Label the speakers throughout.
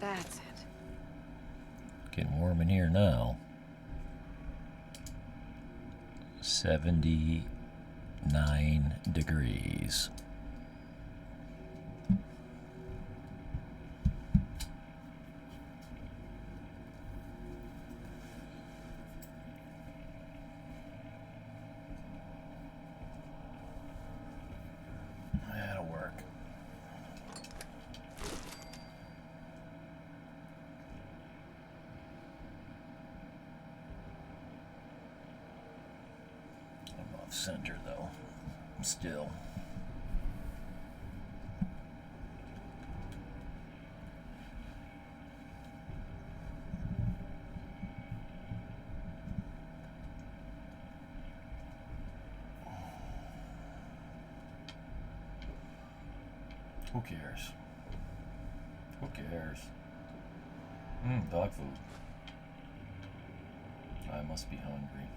Speaker 1: That's it.
Speaker 2: Getting warm in here now. 79 degrees. That'll work. I'm off center though. Still. Who cares? Who cares? Dog food. I must be hungry.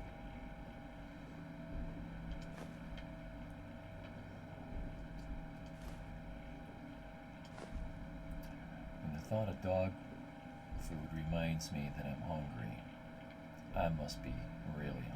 Speaker 2: And the thought of dog food reminds me that I'm hungry. I must be really hungry.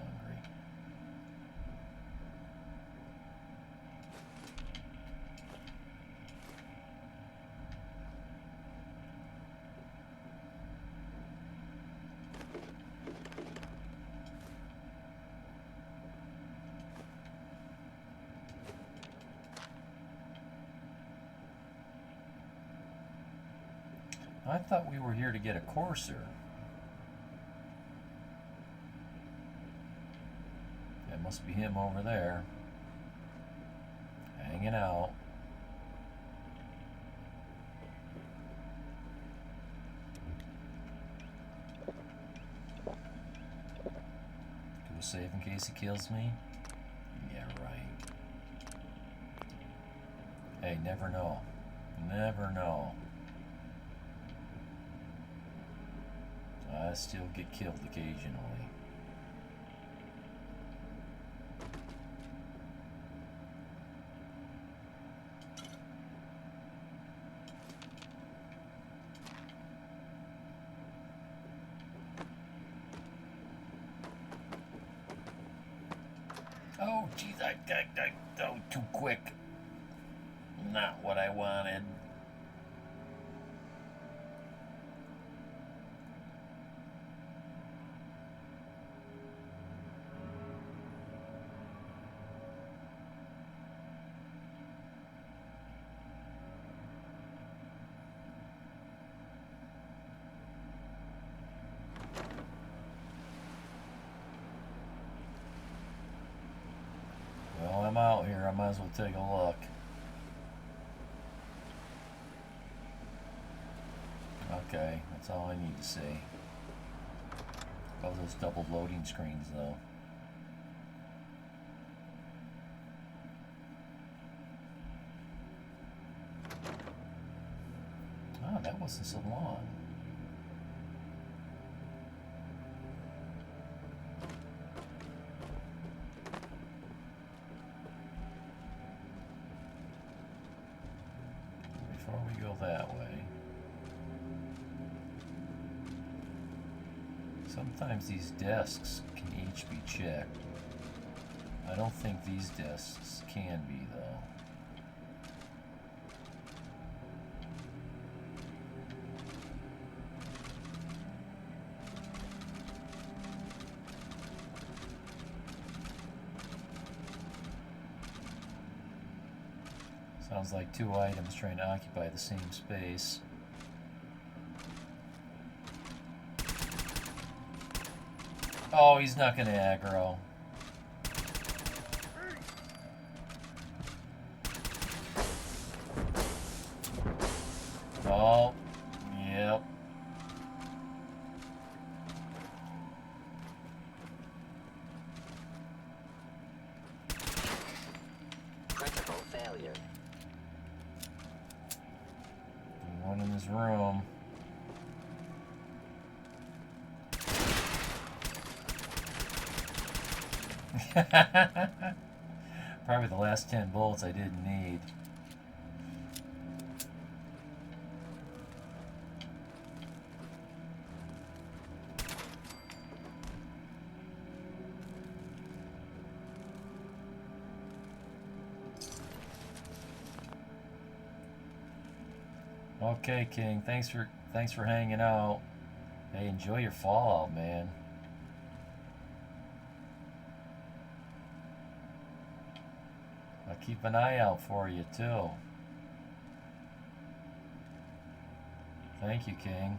Speaker 2: I thought we were here to get a courser. That must be him over there. Hanging out. Do a save in case he kills me? Yeah, right. Hey, never know. Never know. I still get killed occasionally. Oh, geez, oh, too quick. Not what I wanted. Well, I'm out here. I might as well take a look. Okay, that's all I need to see. Love those double loading screens, though. Oh, that wasn't so long. Before we go that way, sometimes these desks can each be checked. I don't think these desks can be, though. Sounds like two items trying to occupy the same space. Oh, he's not gonna aggro. Oh, yep.
Speaker 3: Critical failure.
Speaker 2: One in his room. Probably the last 10 bullets I didn't need. Okay, King. Thanks for hanging out. Hey, enjoy your fallout, man. I'll keep an eye out for you too. Thank you, King.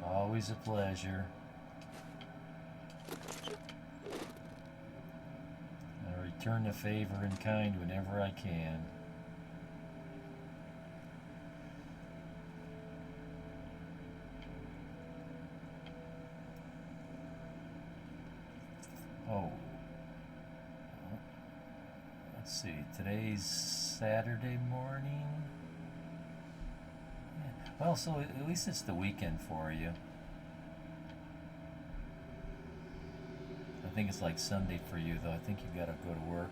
Speaker 2: Always a pleasure. I return the favor in kind whenever I can. Oh. Let's see. Today's Saturday morning. Yeah. Well, so at least it's the weekend for you. I think it's like Sunday for you, though. I think you gotta go to work.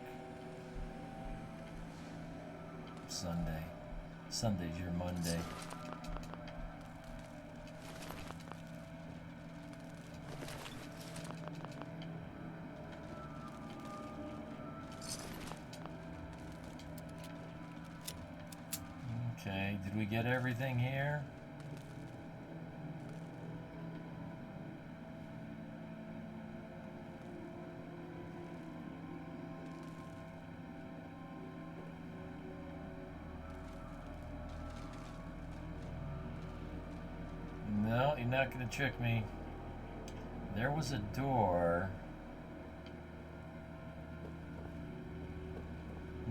Speaker 2: Sunday. Sunday's your Monday. Okay, did we get everything here? No, you're not gonna trick me. There was a door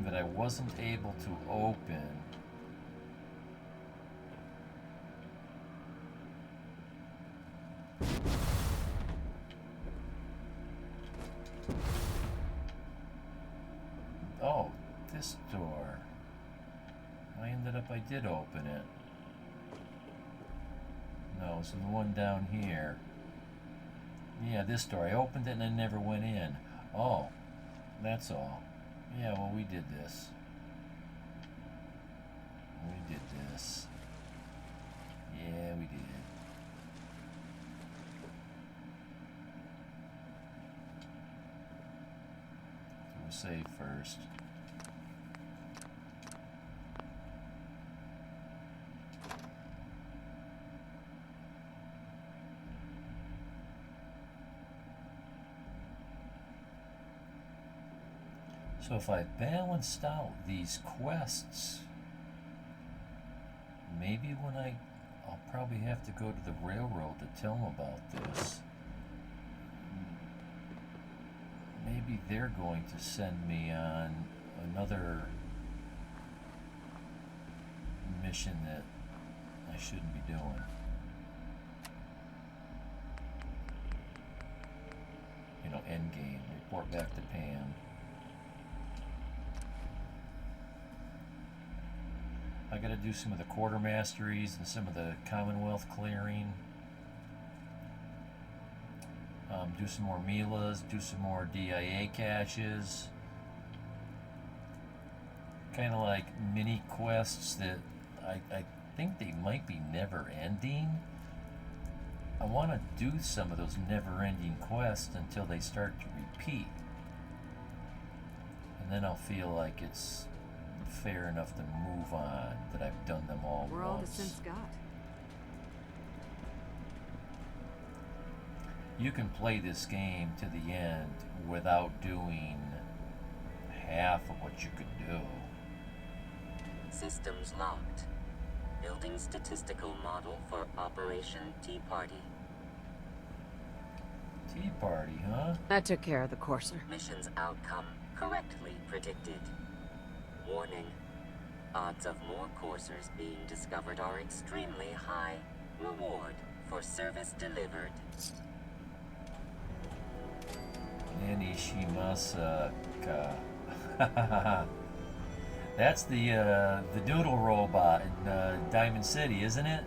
Speaker 2: that I wasn't able to open. Oh, this door. I did open it. No, so the one down here. Yeah, this door. I opened it and I never went in. Oh, that's all. Yeah, well, we did this. We did this. Yeah, we did. We'll save first. So if I balanced out these quests, maybe I'll probably have to go to the railroad to tell them about this. Maybe they're going to send me on another mission that I shouldn't be doing. You know, endgame, report back to Pam. I gotta do some of the quartermasteries and some of the Commonwealth clearing. Do some more Milas, do some more DIA caches. Kind of like mini quests that I think they might be never ending. I want to do some of those never ending quests until they start to repeat. And then I'll feel like it's fair enough to move on, that I've done them all
Speaker 1: We're all the
Speaker 2: once.
Speaker 1: sense got.
Speaker 2: You can play this game to the end without doing half of what you could do.
Speaker 3: Systems locked. Building statistical model for Operation Tea Party.
Speaker 2: Tea Party, huh?
Speaker 1: That took care of the courser.
Speaker 3: Mission's outcome correctly predicted. Warning. Odds of more coursers being discovered are extremely high. Reward for service delivered.
Speaker 2: Nishimasaka. That's the doodle robot in Diamond City, isn't it?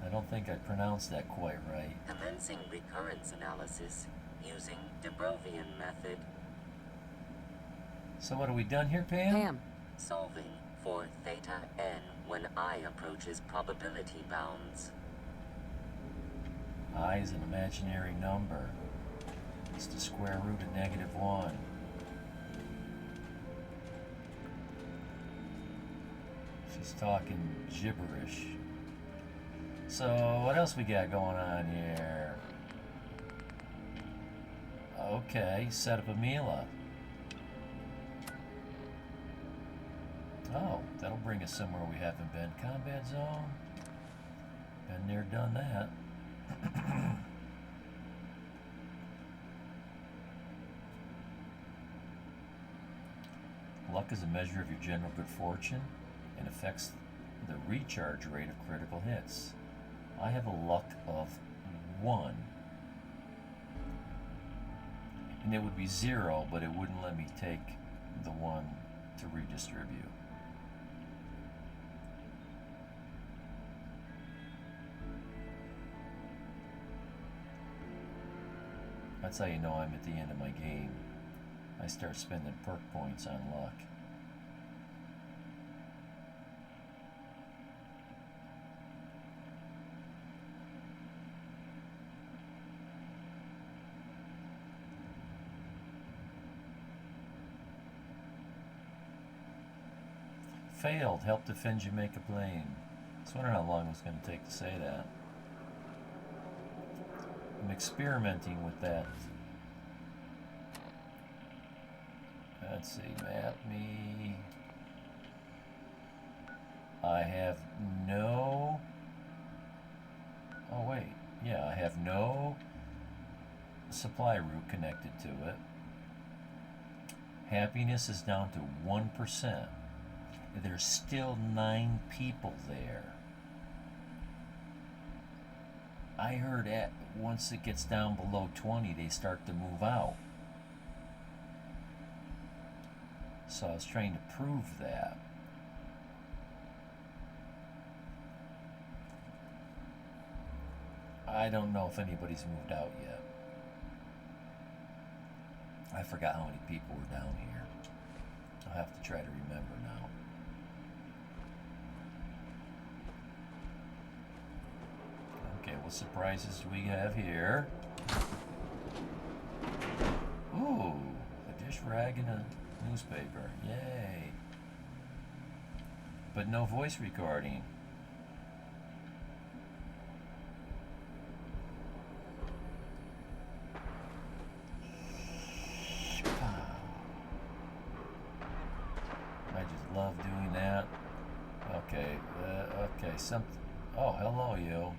Speaker 2: I don't think I pronounced that quite right.
Speaker 3: Commencing recurrence analysis using Dubrovian method.
Speaker 2: So what have we done here, Pam?
Speaker 1: Pam.
Speaker 3: Solving for theta n when I approaches probability bounds.
Speaker 2: I is an imaginary number. What's the square root of -1? She's talking gibberish. So, what else we got going on here? Okay, set up a Mila. Oh, that'll bring us somewhere we haven't been. Combat zone. Been there, done that. Luck is a measure of your general good fortune and affects the recharge rate of critical hits. I have a luck of 1. And it would be 0, but it wouldn't let me take the 1 to redistribute. That's how you know I'm at the end of my game. I start spending perk points on luck. Failed. Help defend Jamaica Plain. I was wondering how long it was going to take to say that. I'm experimenting with that. Let's see, map me. I have no... Oh wait, yeah, I have no supply route connected to it. Happiness is down to 1%. There's still 9 people there. I heard that once it gets down below 20, they start to move out. So I was trying to prove that. I don't know if anybody's moved out yet. I forgot how many people were down here. I'll have to try to remember now. Okay, what surprises do we have here? Ooh, a dish rag and a newspaper. Yay. But no voice recording. I just love doing that. Okay, okay, oh, hello, you.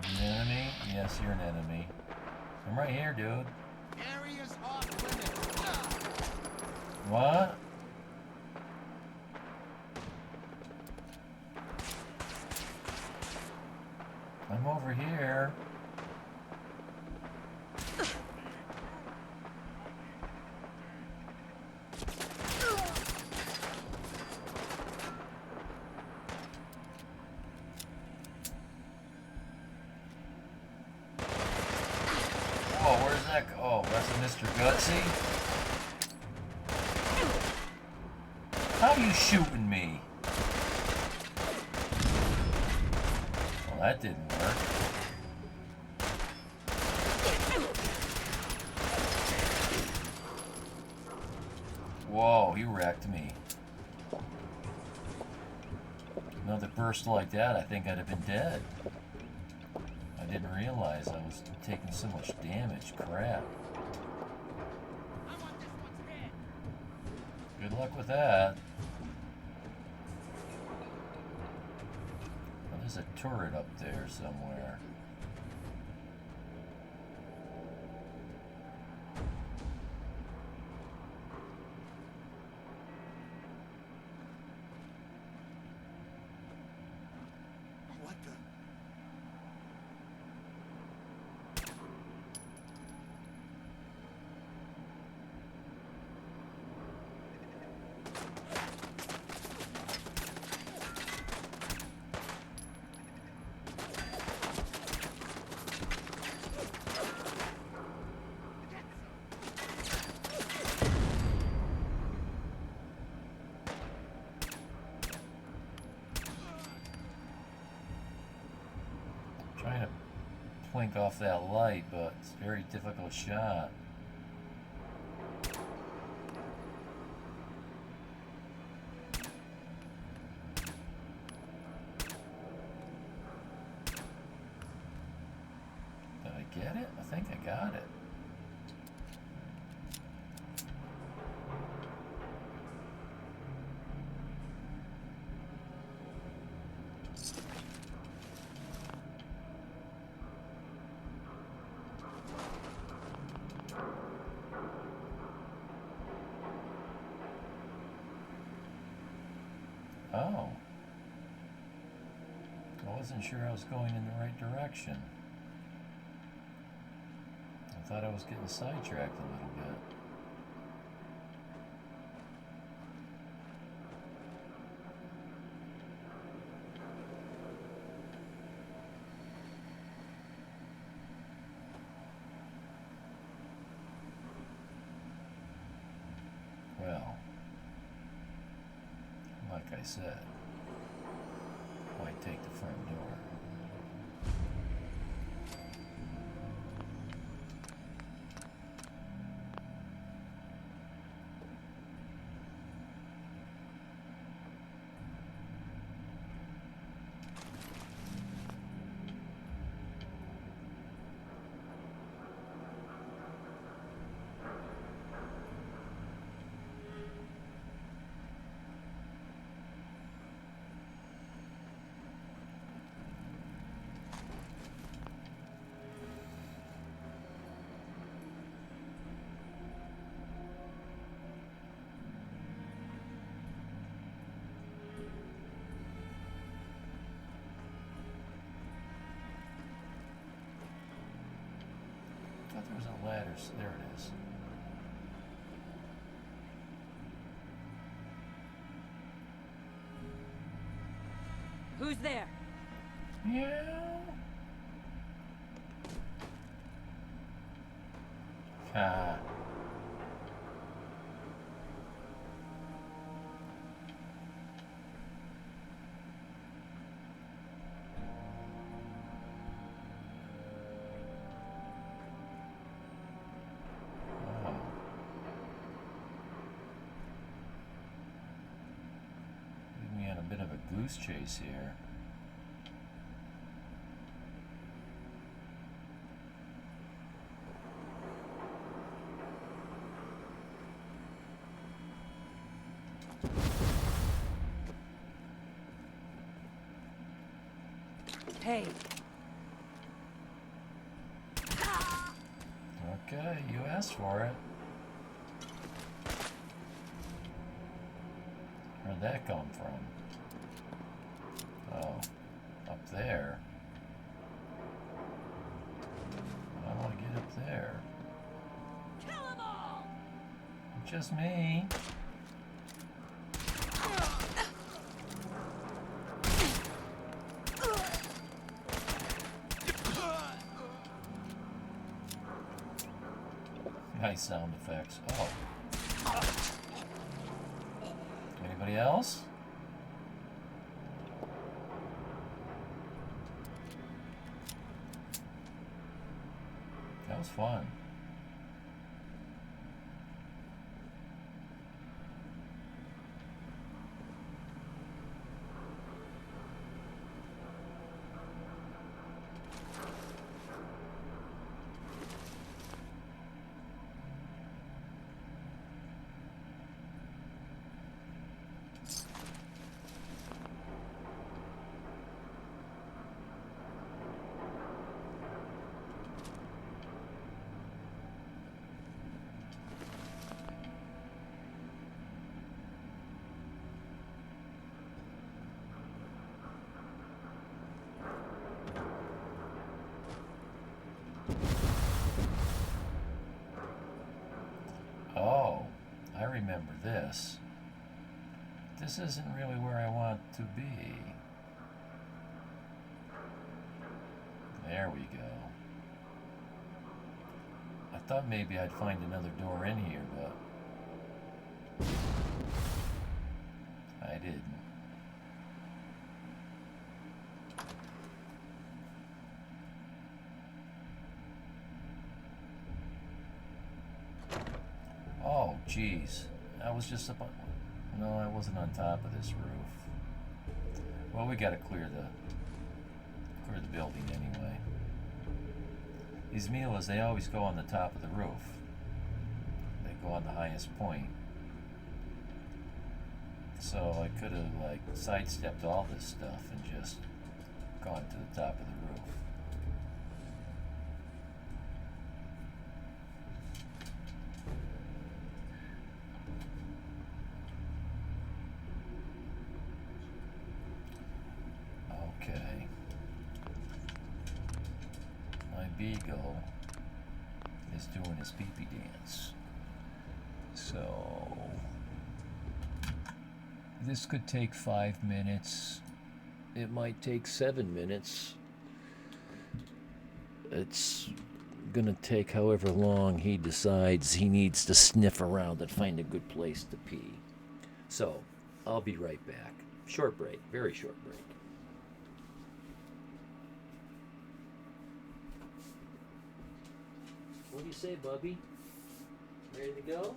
Speaker 2: An enemy? Yes, you're an enemy. I'm right here, dude.
Speaker 1: Area's off limits.
Speaker 2: What? I'm over here. Oh, where's that? Oh, that's a Mr. Gutsy? How are you shooting me? Well, that didn't work. Whoa, he wrecked me. Another burst like that, I think I'd have been dead. I didn't realize I was taking so much damage. Crap. Good luck with that. Oh, there's a turret up there somewhere.
Speaker 1: What the?
Speaker 2: twink off that light, but it's a very difficult shot. Did I get it? I think I got it. Oh. I wasn't sure I was going in the right direction. I thought I was getting sidetracked a little bit. Well, like I said, might take the front door. I thought there was a ladder. There it is.
Speaker 4: Who's there?
Speaker 2: Yeah. Ah. Oh. Leave me on a bit of a goose chase here.
Speaker 4: Hey.
Speaker 2: Okay, you asked for it. Where'd that come from? Oh, up there. I want to get up there.
Speaker 4: Kill 'em all!
Speaker 2: Just me. Nice sound effects. Oh. Anybody else? That was fun. Oh, I remember this. This isn't really where I want to be. There we go. I thought maybe I'd find another door in here, but I didn't. Oh, jeez. I was just about... No, I wasn't on top of this roof. Well, we gotta clear the building anyway. These Milas, they always go on the top of the roof. They go on the highest point. So I could have, like, sidestepped all this stuff and just gone to the top of the roof. Okay. My beagle is doing his pee-pee dance. So this could take 5 minutes. It might take 7 minutes. It's gonna take however long he decides he needs to sniff around and find a good place to pee. So I'll be right back. Short break, very short break. What do you say, Bubby? Ready to go?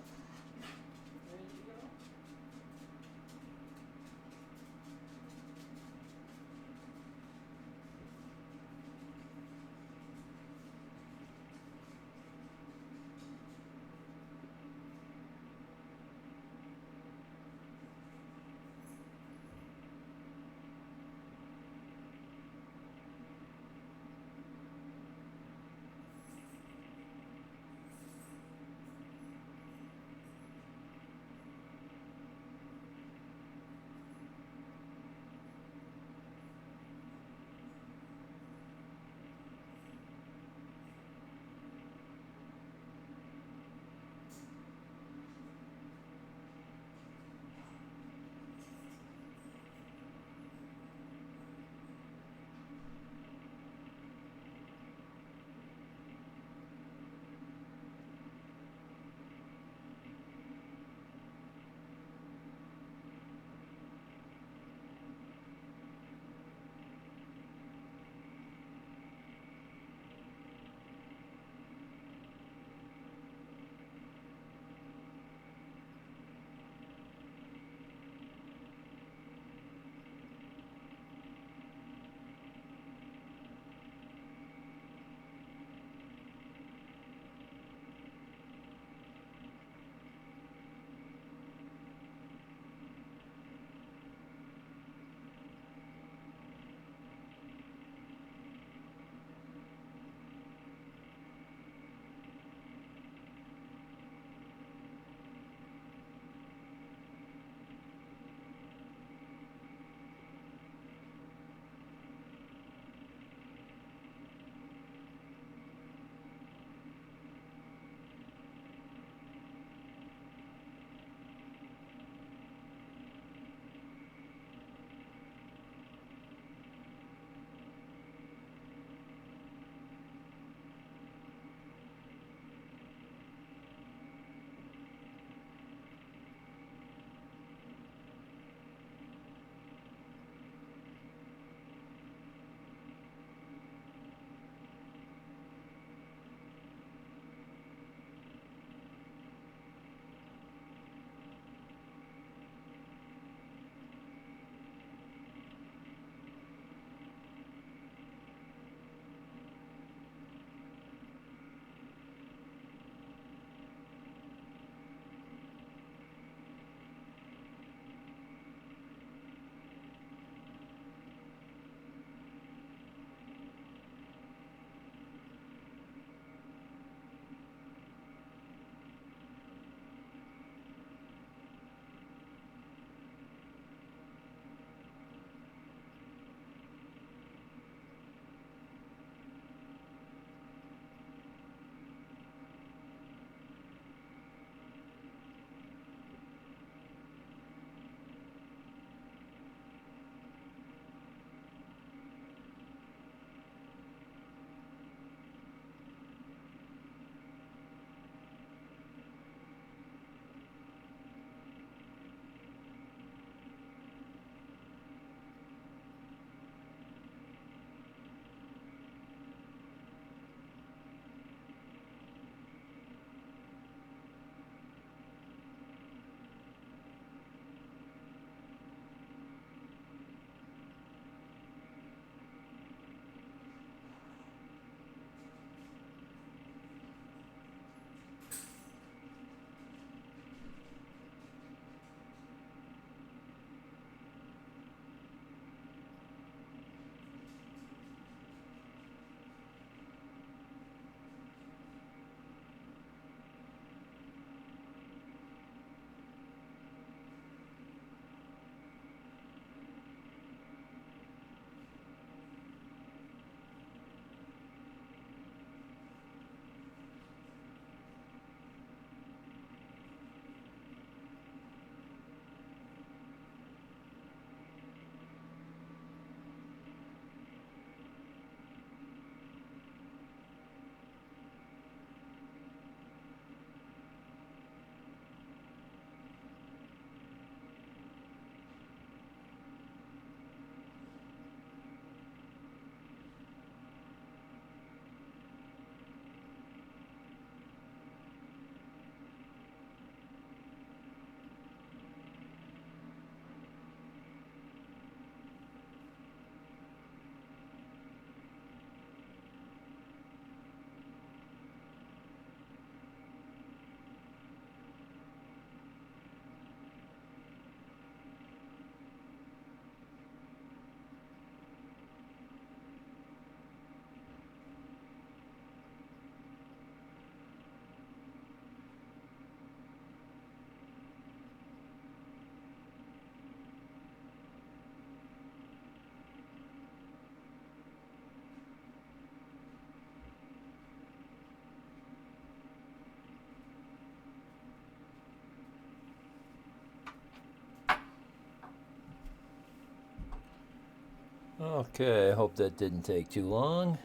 Speaker 2: Okay, I hope that didn't take too long.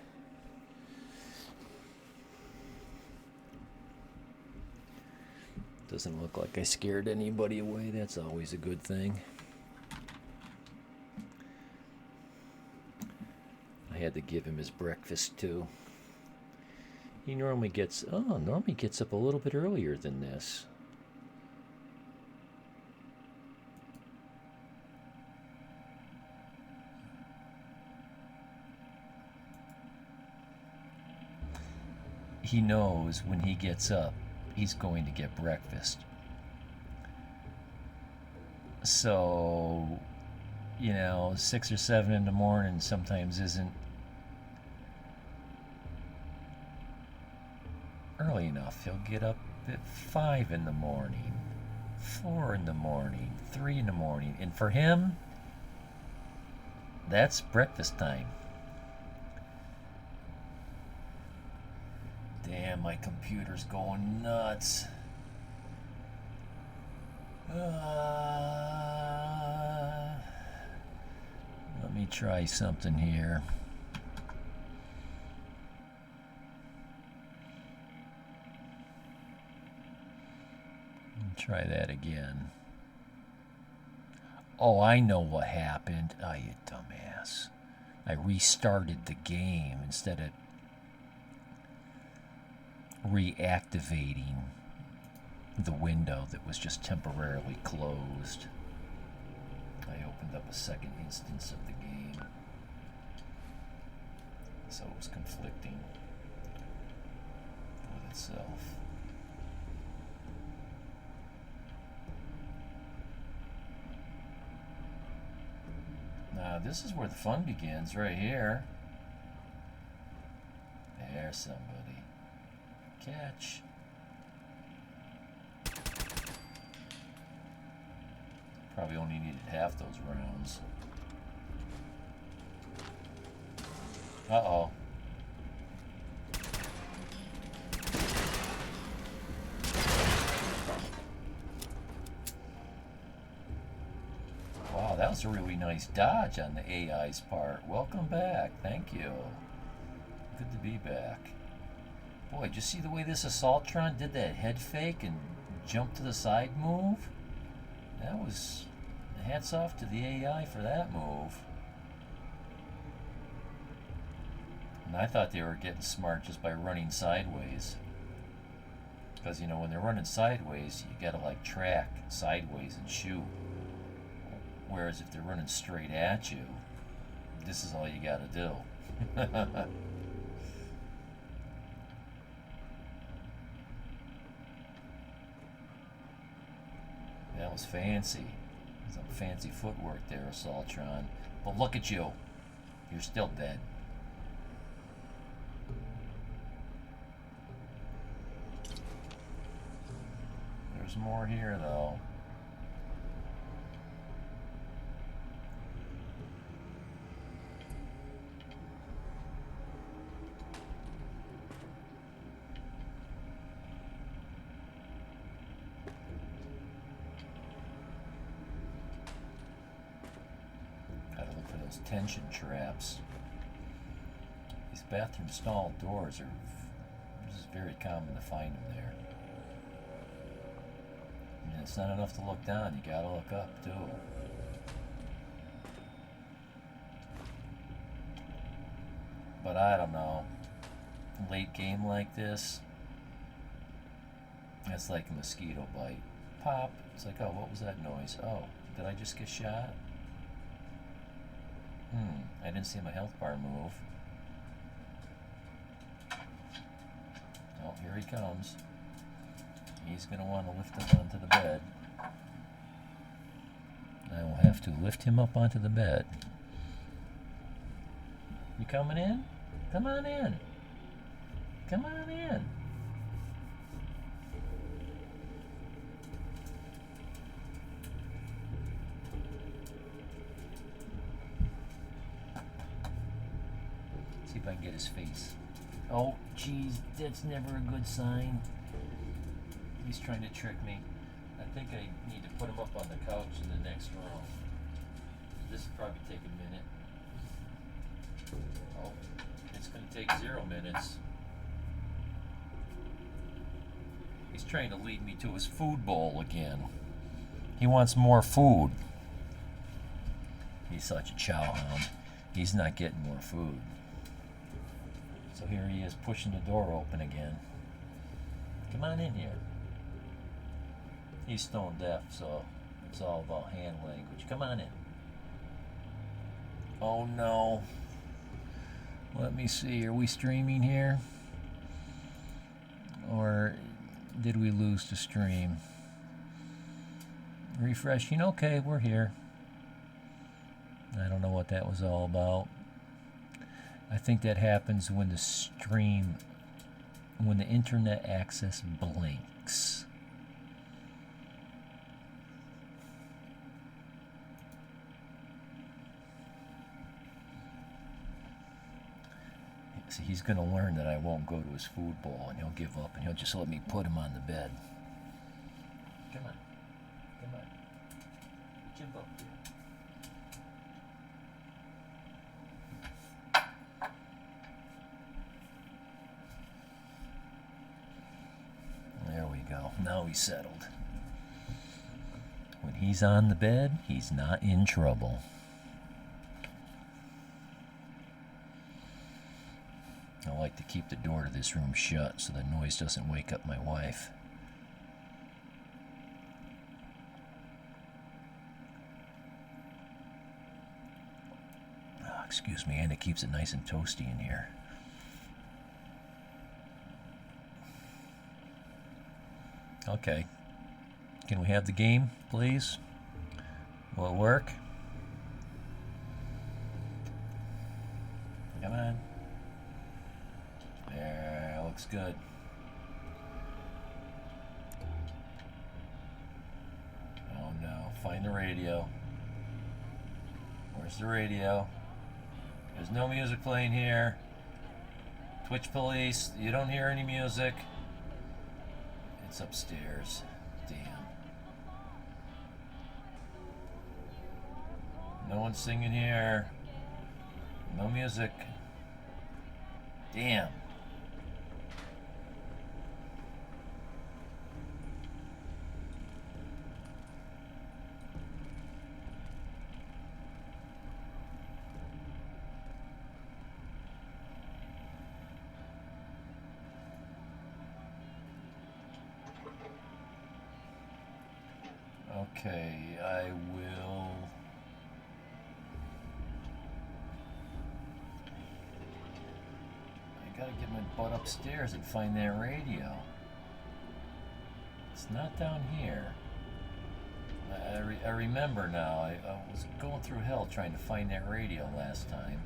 Speaker 2: Doesn't look like I scared anybody away. That's always a good thing. I had to give him his breakfast too. He normally gets up a little bit earlier than this. He knows when he gets up, he's going to get breakfast. So, 6 or 7 in the morning sometimes isn't early enough. He'll get up at 5 in the morning, 4 in the morning, 3 in the morning. And for him, that's breakfast time. Damn, my computer's going nuts. Let me try something here. Try that again. Oh, I know what happened. Oh, you dumbass. I restarted the game instead of reactivating the window that was just temporarily closed. I opened up a second instance of the game, so it was conflicting with itself. Now this is where the fun begins, right here. There's somebody. Catch. Probably only needed half those rounds. Uh-oh. Wow, that was a really nice dodge on the AI's part. Welcome back. Thank you. Good to be back. Boy, did you see the way this Assaultron did that head fake and jump to the side move? That was... hats off to the AI for that move. And I thought they were getting smart just by running sideways. Because, when they're running sideways, you gotta, track sideways and shoot. Whereas if they're running straight at you, this is all you gotta do. That was fancy. Some fancy footwork there, Assaultron. But look at you. You're still dead. There's more here, though. Tension traps. These bathroom stall doors are just very common to find them there. And it's not enough to look down, you gotta look up too. But I don't know. Late game like this, it's like a mosquito bite. Pop. It's like, oh, what was that noise? Oh, did I just get shot? I didn't see my health bar move. Oh, here he comes. He's going to want to lift him onto the bed. I will have to lift him up onto the bed. You coming in? Come on in. Come on in. See if I can get his face. Oh, geez, that's never a good sign. He's trying to trick me. I think I need to put him up on the couch in the next room. This will probably take a minute. Oh, it's gonna take 0 minutes. He's trying to lead me to his food bowl again. He wants more food. He's such a chow hound. He's not getting more food. So here he is pushing the door open again. Come on in here. He's stone deaf, so it's all about hand language. Come on in. Oh no. Let me see. Are we streaming here? Or did we lose the stream? Refreshing. Okay, we're here. I don't know what that was all about. I think that happens when the stream, when the internet access blinks. See, he's going to learn that I won't go to his food bowl, and he'll give up, and he'll just let me put him on the bed. Come on. Come on. Jump up there. There we go. Now he's settled. When he's on the bed, he's not in trouble. I like to keep the door to this room shut so the noise doesn't wake up my wife. Oh, excuse me, and it keeps it nice and toasty in here. Okay. Can we have the game, please? Will it work? Come on. There, looks good. Oh no, find the radio. Where's the radio? There's no music playing here. Twitch police, you don't hear any music. It's upstairs. Damn. No one's singing here. No music. Damn. Okay, I will. I gotta get my butt upstairs and find that radio. It's not down here. I remember now. I was going through hell trying to find that radio last time.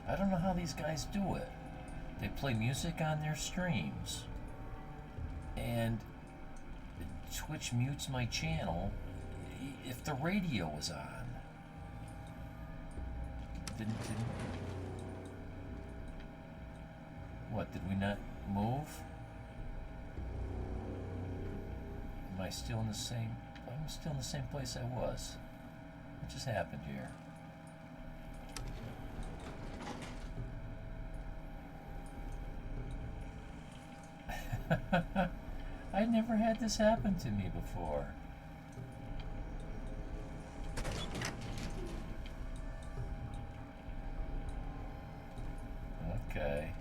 Speaker 2: I don't know how these guys do it. They play music on their streams, and Twitch mutes my channel if the radio was on. What, did we not move? Am I still in the same? I'm still in the same place I was. What just happened here? I never had this happen to me before. Okay.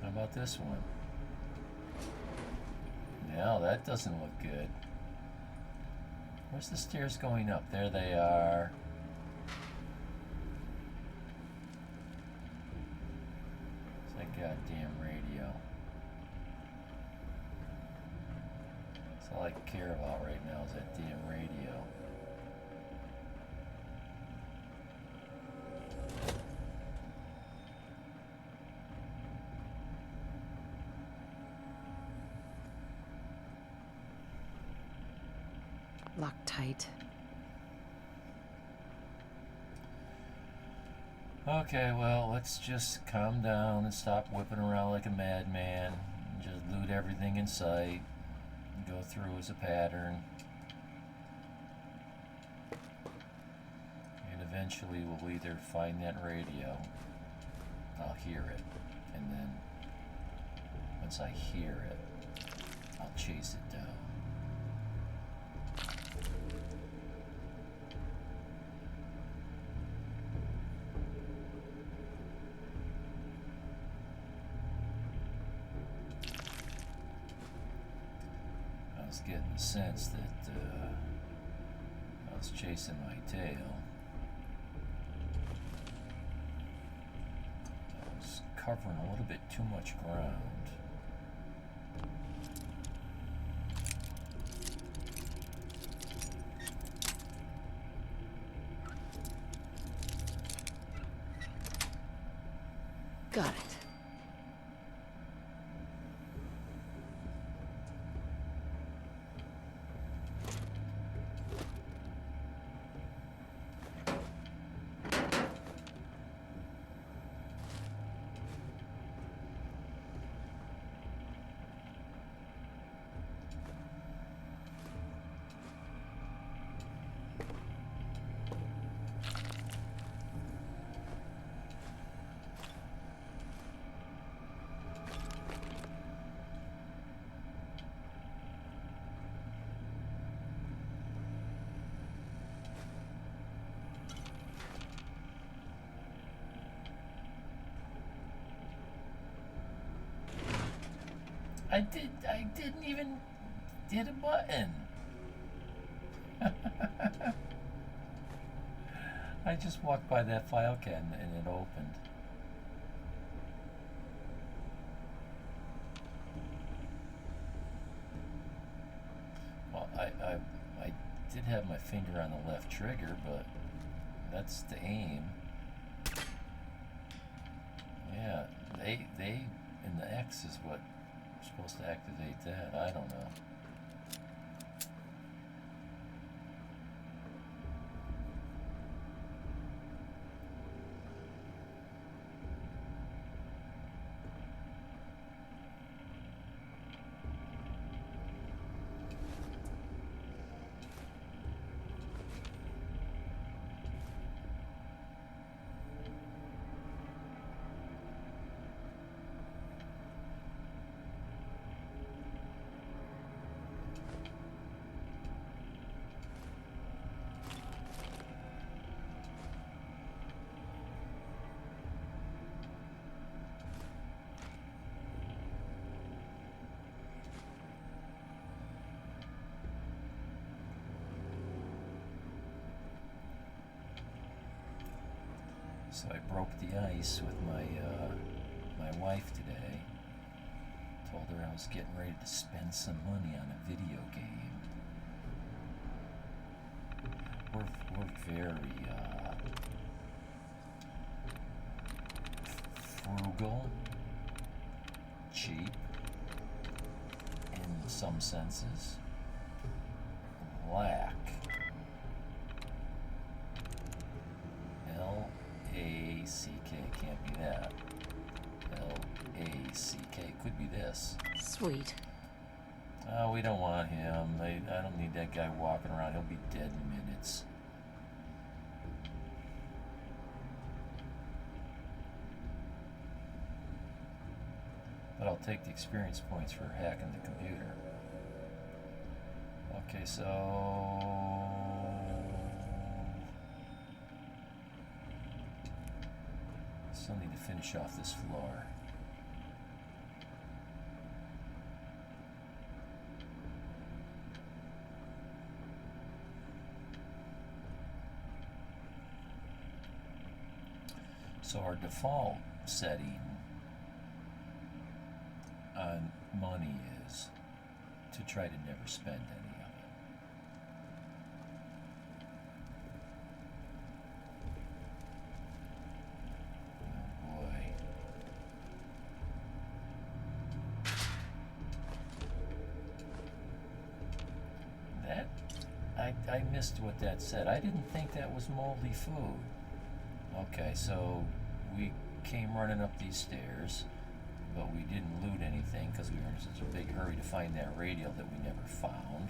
Speaker 2: How about this one? No, that doesn't look good. Where's the stairs going up? There they are. It's that goddamn radio. That's all I care about right now is that damn radio.
Speaker 4: Locked tight.
Speaker 2: Okay, well, let's just calm down and stop whipping around like a madman. Just loot everything in sight. Go through as a pattern. And eventually we'll either find that radio, I'll hear it, and then once I hear it, I'll chase it down. I was getting the sense that I was chasing my tail. I was covering a little bit too much ground.
Speaker 4: Got it. I didn't even hit a button. I just walked by that file cabinet and it opened. Well, I did have my finger on the left trigger, but that's the aim. Yeah, they and the X is what supposed to activate that. I don't know. So I broke the ice with my wife today. Told her I was getting ready to spend some money on a video game. We're very frugal, cheap in some senses, lack. L-A-C-K, can't be that. L-A-C-K, could be this. Sweet.
Speaker 2: Oh, we don't want him. I don't need that guy walking around. He'll be dead in minutes. But I'll take the experience points for hacking the computer. Okay, so still need to finish off this floor. So our default setting on money is to try to never spend any of it. Oh boy. That, I missed what that said. I didn't think that was moldy food. Okay, so we came running up these stairs, but we didn't loot anything because we were in such a big hurry to find that radio that we never found.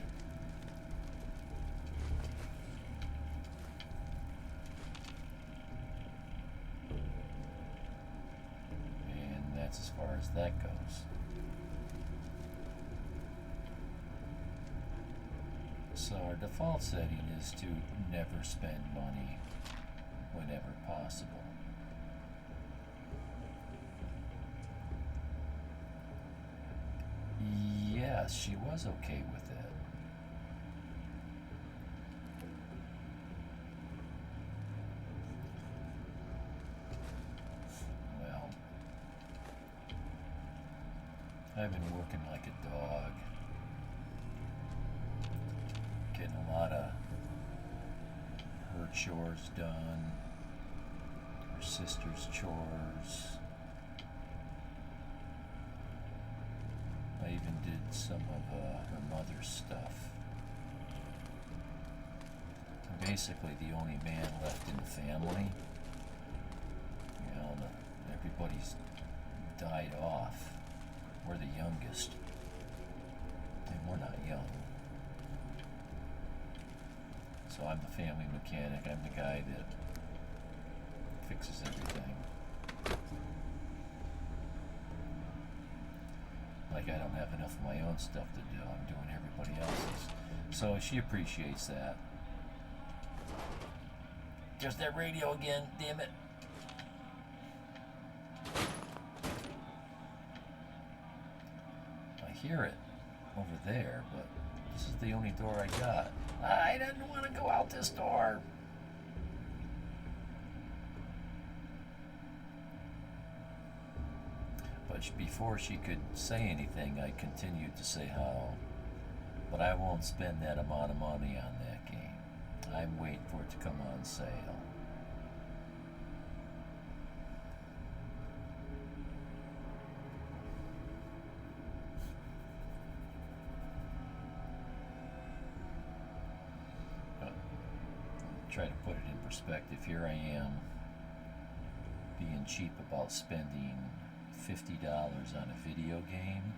Speaker 2: And that's as far as that goes. So our default setting is to never spend money whenever possible. Yes, she was okay with it. Well, I've been working like a dog, getting a lot of her chores done, her sister's chores. I even did some of her mother's stuff. I'm basically the only man left in the family. You know, everybody's died off. We're the youngest. And we're not young. So I'm the family mechanic. I'm the guy that fixes everything. Like I don't have enough of my own stuff to do. I'm doing everybody else's. So she appreciates that. Just that radio again, damn it. I hear it over there, but this is the only door I got. I didn't want to go out this door. But before she could say anything, I continued to say how, but I won't spend that amount of money on that game. I'm waiting for it to come on sale. Try to put it in perspective. Here I am being cheap about spending $50 on a video game,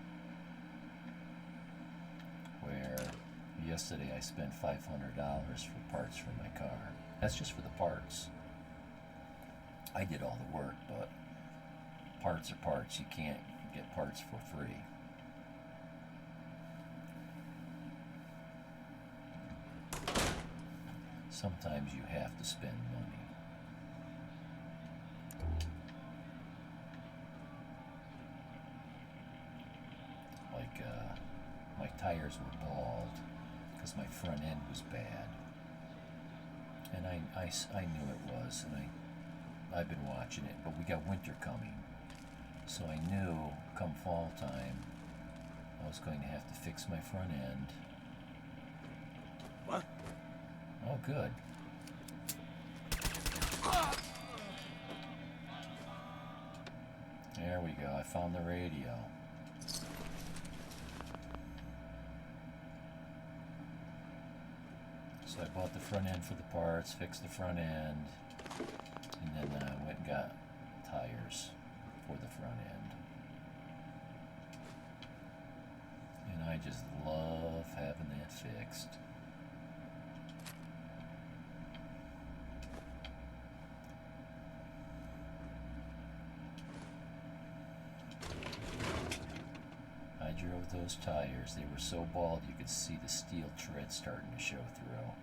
Speaker 2: where yesterday I spent $500 for parts for my car. That's just for the parts. I did all the work, but parts are parts. You can't get parts for free. Sometimes you have to spend money. Like, my tires were bald because my front end was bad. And I knew it was, and I've been watching it, but we got winter coming. So I knew come fall time, I was going to have to fix my front end.
Speaker 1: What?
Speaker 2: Oh, good. There we go. I found the radio. So I bought the front end for the parts, fixed the front end, and then I went and got tires for the front end. And I just love having that fixed. I drove those tires. They were so bald you could see the steel tread starting to show through.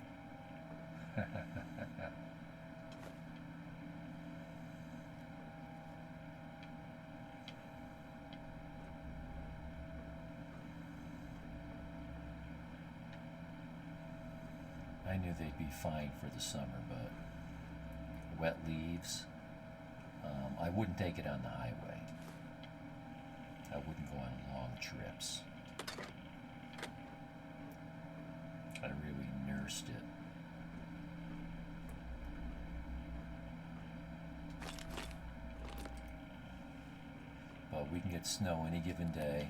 Speaker 2: I knew they'd be fine for the summer, but wet leaves, I wouldn't take it on the highway. I wouldn't go on long trips. I really nursed it. But we can get snow any given day.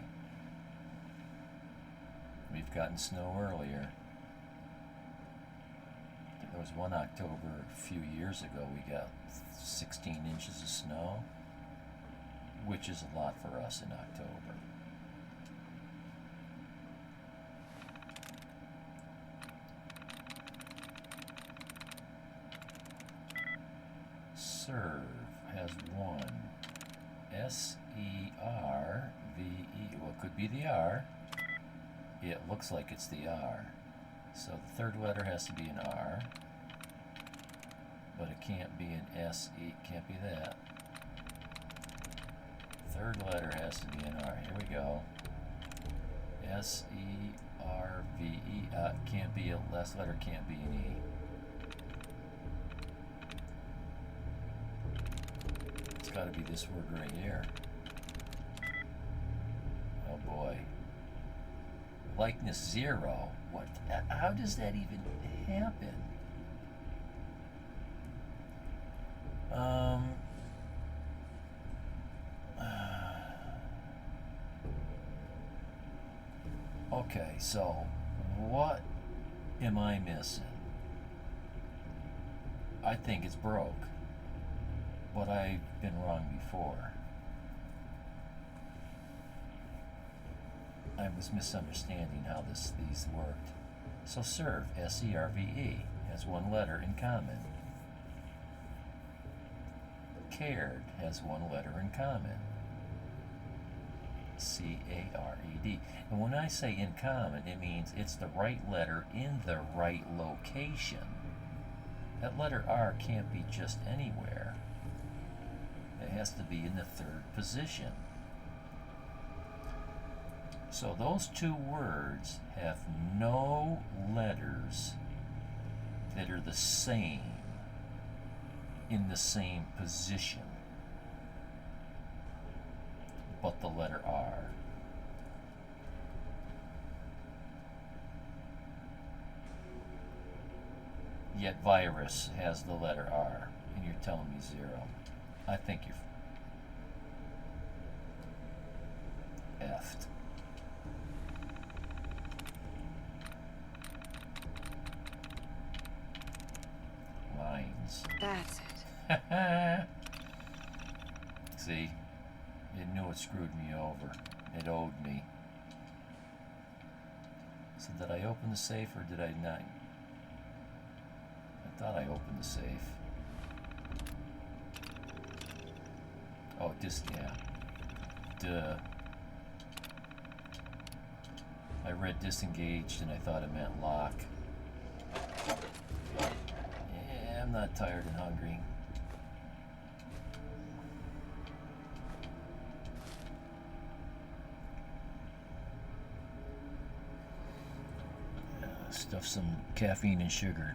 Speaker 2: We've gotten snow earlier. was one October a few years ago, we got 16 inches of snow, which is a lot for us in October. Serve has one. S-E-R-V-E. Well, it could be the R. Yeah, it looks like it's the R. So the third letter has to be an R. But it can't be an S-E. Can't be that. Third letter has to be an R. Here we go. S-E-R-V-E. Can't be a last letter, can't be an E. It's got to be this word right here. Oh boy. Likeness 0. What? How does that even happen? Okay, so what am I missing? I think it's broke, but I've been wrong before. I was misunderstanding how these worked. So serve, S-E-R-V-E, has one letter in common. Cared has one letter in common. C-A-R-E-D. And when I say in common, it means it's the right letter in the right location. That letter R can't be just anywhere. It has to be in the third position. So those two words have no letters that are the same in the same position but the letter R. Yet virus has the letter R, and you're telling me 0. I think you're effed. Lines.
Speaker 5: That's it.
Speaker 2: See? It knew it screwed me over. It owed me. So did I open the safe or did I not? I thought I opened the safe. Oh, yeah. Duh. I read disengaged and I thought it meant lock. Yeah, I'm not tired and hungry. Stuff some caffeine and sugar.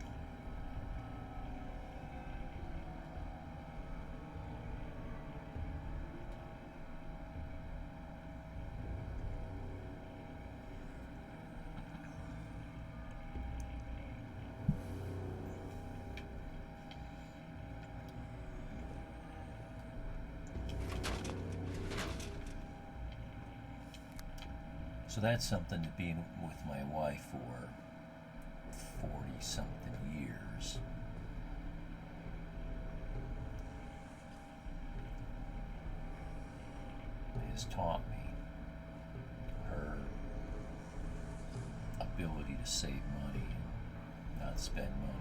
Speaker 2: So that's something to be with my wife for 40-something years. It has taught me her ability to save money and not spend money.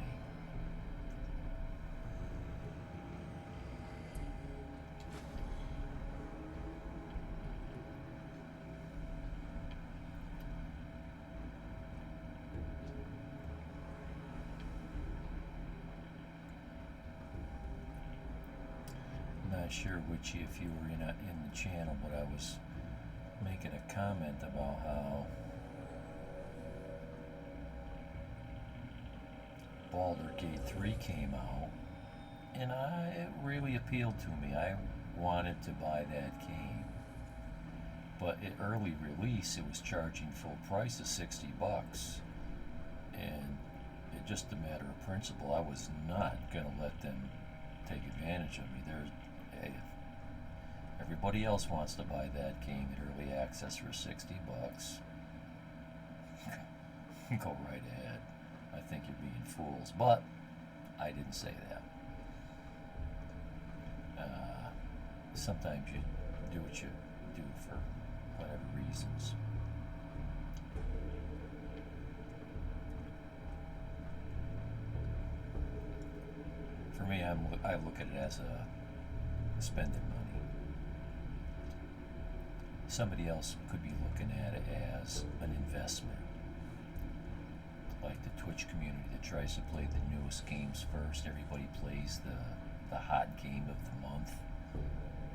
Speaker 2: Not sure which if you were in the channel, but I was making a comment about how Baldur's Gate 3 came out, and it really appealed to me. I wanted to buy that game, but at early release it was charging full price of $60, and it's just a matter of principle. I was not going to let them take advantage of me. Hey, if everybody else wants to buy that game at early access for $60, go right ahead. I think you're being fools. But I didn't say that. Sometimes you do what you do for whatever reasons. For me, I look at it as spending money. Somebody else could be looking at it as an investment. Like the Twitch community that tries to play the newest games first. Everybody plays the hot game of the month.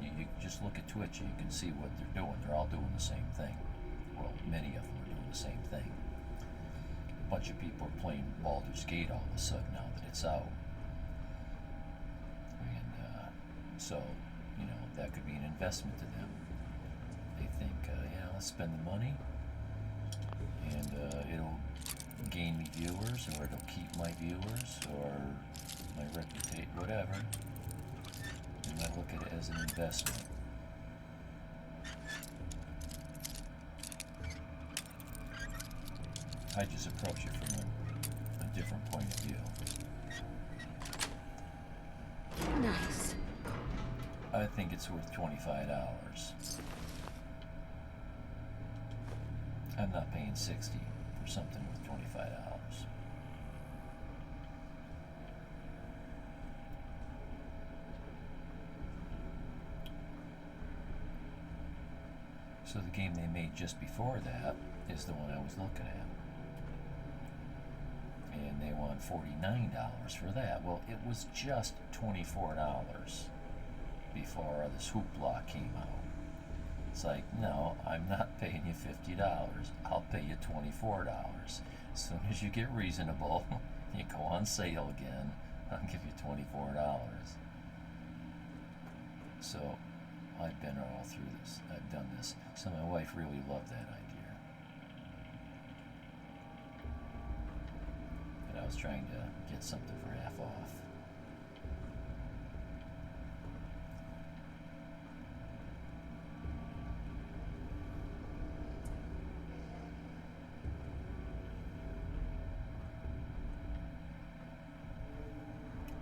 Speaker 2: You just look at Twitch and you can see what they're doing. They're all doing the same thing. Well, many of them are doing the same thing. A bunch of people are playing Baldur's Gate all of a sudden now that it's out. And so, that could be an investment to them. They think, let's spend the money and it'll gain me viewers, or it'll keep my viewers, or my reputation, whatever. And I look at it as an investment. I just approach it from a different point of view.
Speaker 5: Nice.
Speaker 2: I think it's worth $25. I'm not paying $60 for something with $25. So the game they made just before that is the one I was looking at. And they want $49 for that. Well, it was just $24 before this hoopla came out. It's like, no, I'm not paying you $50. I'll pay you $24. As soon as you get reasonable, you go on sale again, I'll give you $24. So I've been all through this. I've done this. So my wife really loved that idea. But I was trying to get something for half off.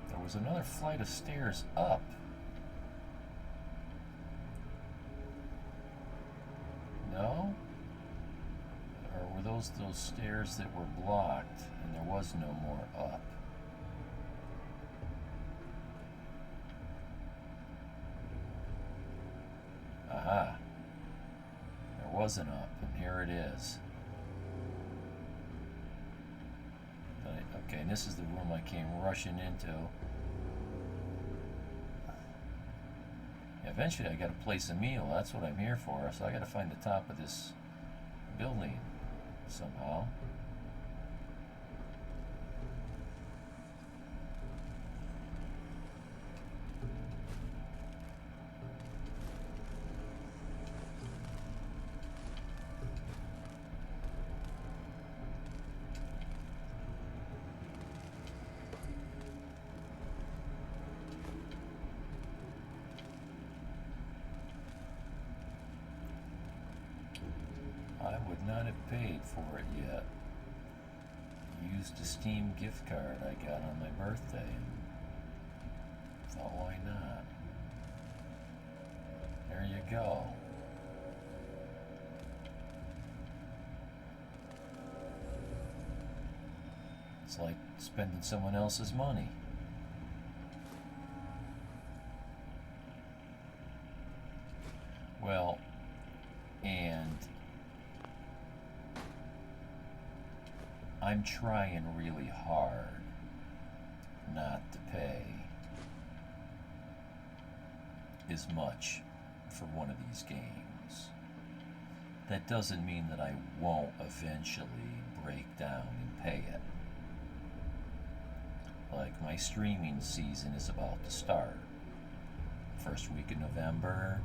Speaker 2: There was another flight of stairs up. No? Or were those stairs that were blocked and there was no more up? Aha. There was an up, and here it is. Okay, and this is the room I came rushing into. Eventually I gotta place a meal, that's what I'm here for, so I gotta find the top of this building somehow. I would not have paid for it yet. Used a Steam gift card I got on my birthday. Thought, why not? There you go. It's like spending someone else's money. Well, and I'm trying really hard not to pay as much for one of these games. That doesn't mean that I won't eventually break down and pay it. Like, my streaming season is about to start. First week of November,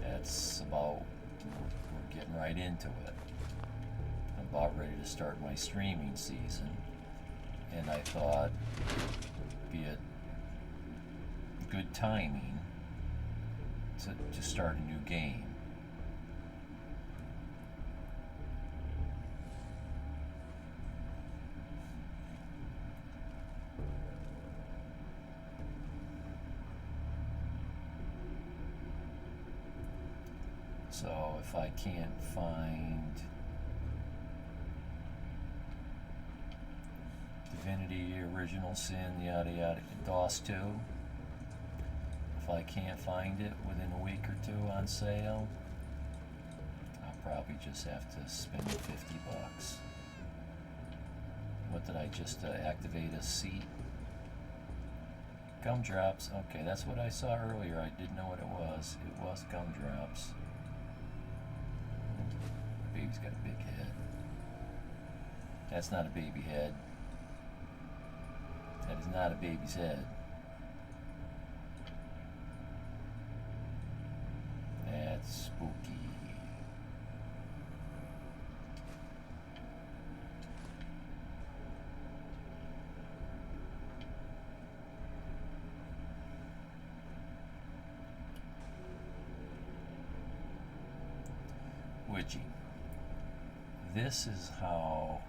Speaker 2: that's about, we're getting right into it. I'm about ready to start my streaming season, and I thought it'd be a good timing to start a new game. So if I can't find Divinity, Original Sin, yada yada, DOS 2, if I can't find it within a week or two on sale, I'll probably just have to spend $50. What did I just activate a seat? Gumdrops. Okay, that's what I saw earlier. I didn't know what it was. It was gumdrops. Baby's got a big head. That's not a baby head. That is not a baby's head. That's spooky. Witchy. This is how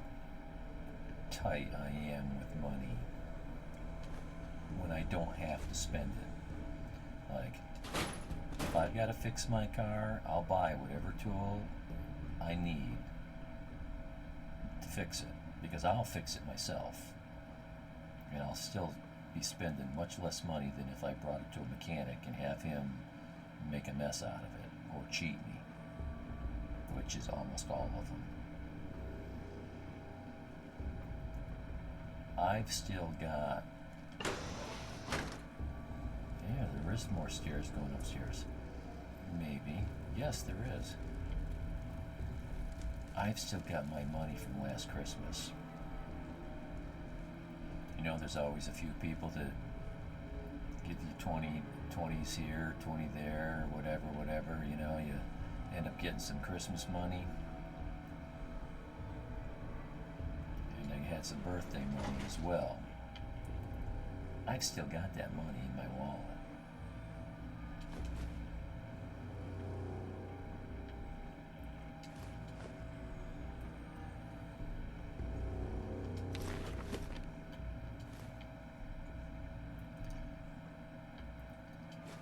Speaker 2: tight I am with money when I don't have to spend it. Like, if I've got to fix my car, I'll buy whatever tool I need to fix it, because I'll fix it myself. And I'll still be spending much less money than if I brought it to a mechanic and have him make a mess out of it or cheat me, which is almost all of them. I've still got, yeah, there is more stairs going upstairs. Maybe. Yes, there is. I've still got my money from last Christmas. You know, there's always a few people that give you 20s here, 20 there, whatever, you know, you end up getting some Christmas money. And I had some birthday money as well. I've still got that money in my wallet.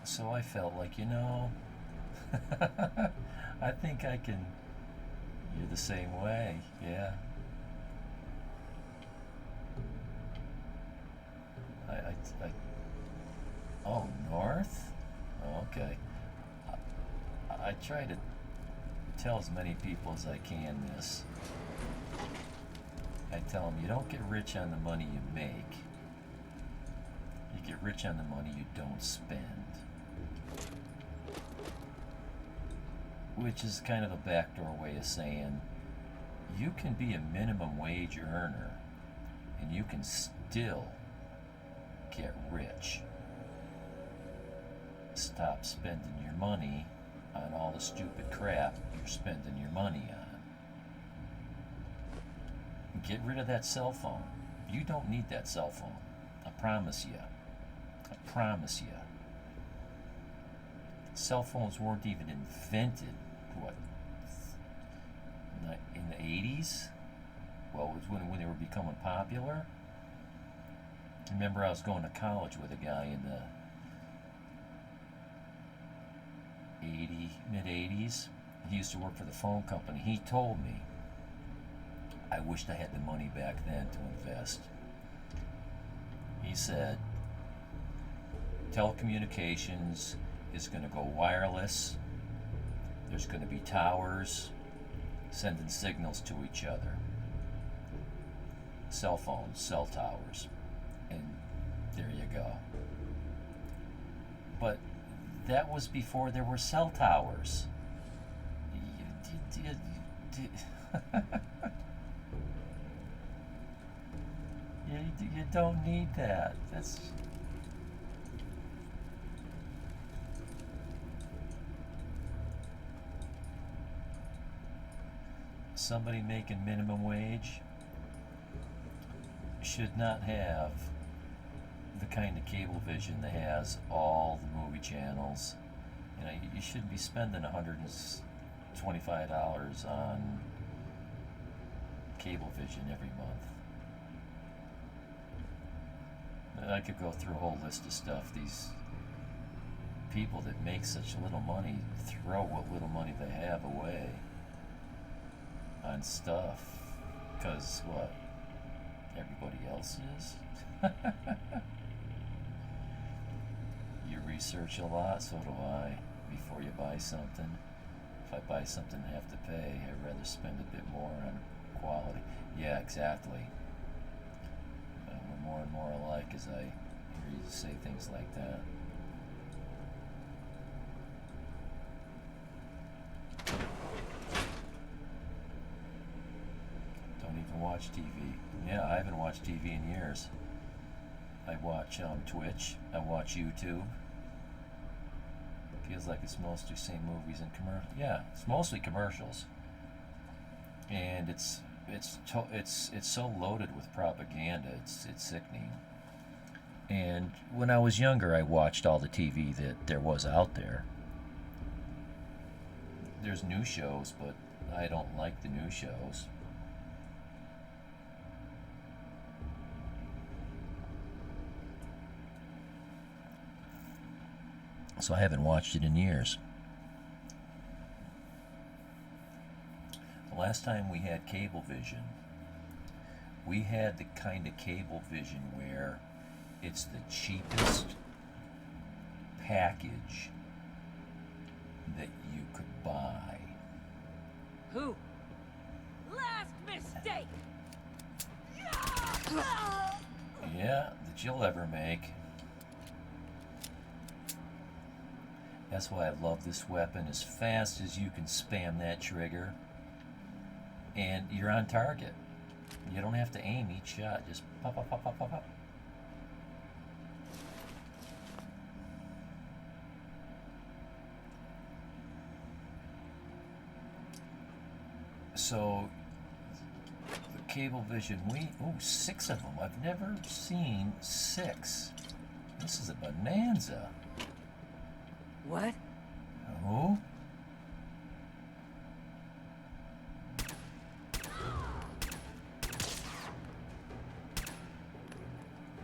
Speaker 2: So I felt like, you know, I think I can. You're the same way, yeah. Oh, north? Oh, okay. I try to tell as many people as I can this. I tell them, you don't get rich on the money you make. You get rich on the money you don't spend. Which is kind of a backdoor way of saying you can be a minimum wage earner and you can still get rich. Stop spending your money on all the stupid crap you're spending your money on. Get rid of that cell phone. You don't need that cell phone. I promise you. I promise you. Cell phones weren't even invented, what, in the 80s? Well, it was when they were becoming popular. I remember I was going to college with a guy in the mid-80s. He used to work for the phone company. He told me, I wished I had the money back then to invest. He said, telecommunications is going to go wireless. There's going to be towers sending signals to each other. Cell phones, cell towers. And there you go. But that was before there were cell towers. You don't need that. That's... Somebody making minimum wage should not have the kind of cable vision that has all the movie channels. You know, you shouldn't be spending $125 on cable vision every month. I could go through a whole list of stuff. These people that make such little money throw what little money they have away on stuff. Because what? Everybody else is? You research a lot, so do I, before you buy something. If I buy something and have to pay, I'd rather spend a bit more on quality. Yeah, exactly. We're more and more alike as I hear you say things like that. Don't even watch TV. Yeah, I haven't watched TV in years. I watch Twitch. I watch YouTube. Feels like it's mostly same movies and commercials. Yeah, it's mostly commercials, and it's so loaded with propaganda. It's sickening. And when I was younger, I watched all the TV that there was out there. There's new shows, but I don't like the new shows. So I haven't watched it in years. The last time we had Cablevision, we had the kind of Cablevision where it's the cheapest package that you could buy.
Speaker 5: Who? Last mistake!
Speaker 2: Yeah, that you'll ever make. That's why I love this weapon. As fast as you can spam that trigger, and you're on target. You don't have to aim each shot. Just pop, pop, pop, pop, pop, pop. So, the Cablevision, ooh, 6 of them. I've never seen 6. This is a bonanza.
Speaker 5: What?
Speaker 2: Oh?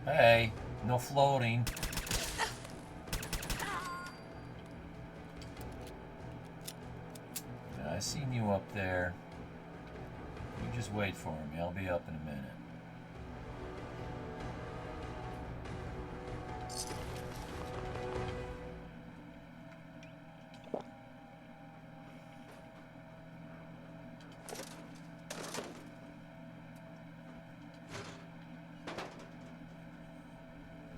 Speaker 2: Hey, no floating. I seen you up there. You just wait for me. I'll be up in a minute.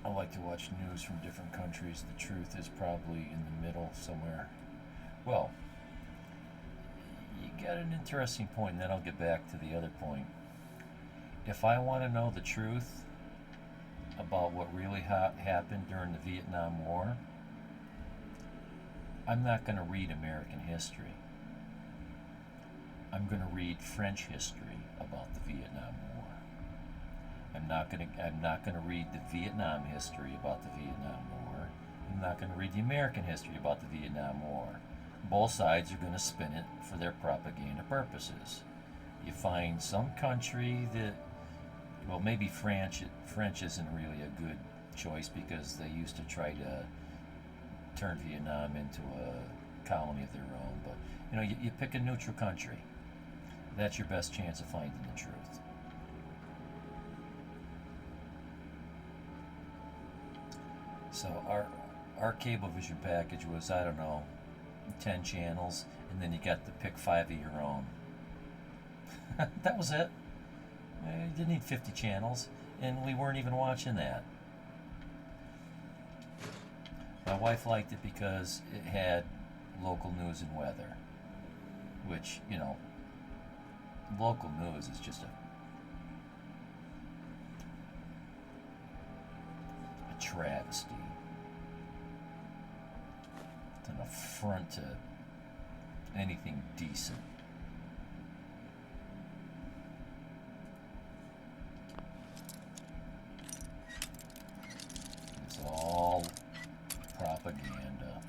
Speaker 2: I like to watch news from different countries. The truth is probably in the middle somewhere. Well, you got an interesting point, and then I'll get back to the other point. If I want to know the truth about what really happened during the Vietnam War, I'm not going to read American history. I'm going to read French history about the Vietnam War. I'm not going to read the Vietnam history about the Vietnam War. I'm not going to read the American history about the Vietnam War. Both sides are going to spin it for their propaganda purposes. You find some country that, well, maybe French isn't really a good choice because they used to try to turn Vietnam into a colony of their own. But, you know, you pick a neutral country. That's your best chance of finding the truth. So our Cablevision package was, I don't know, 10 channels, and then you got to pick 5 of your own. That was it. You didn't need 50 channels, and we weren't even watching that. My wife liked it because it had local news and weather, which, you know, local news is just a travesty. It's an affront to anything decent. It's all propaganda.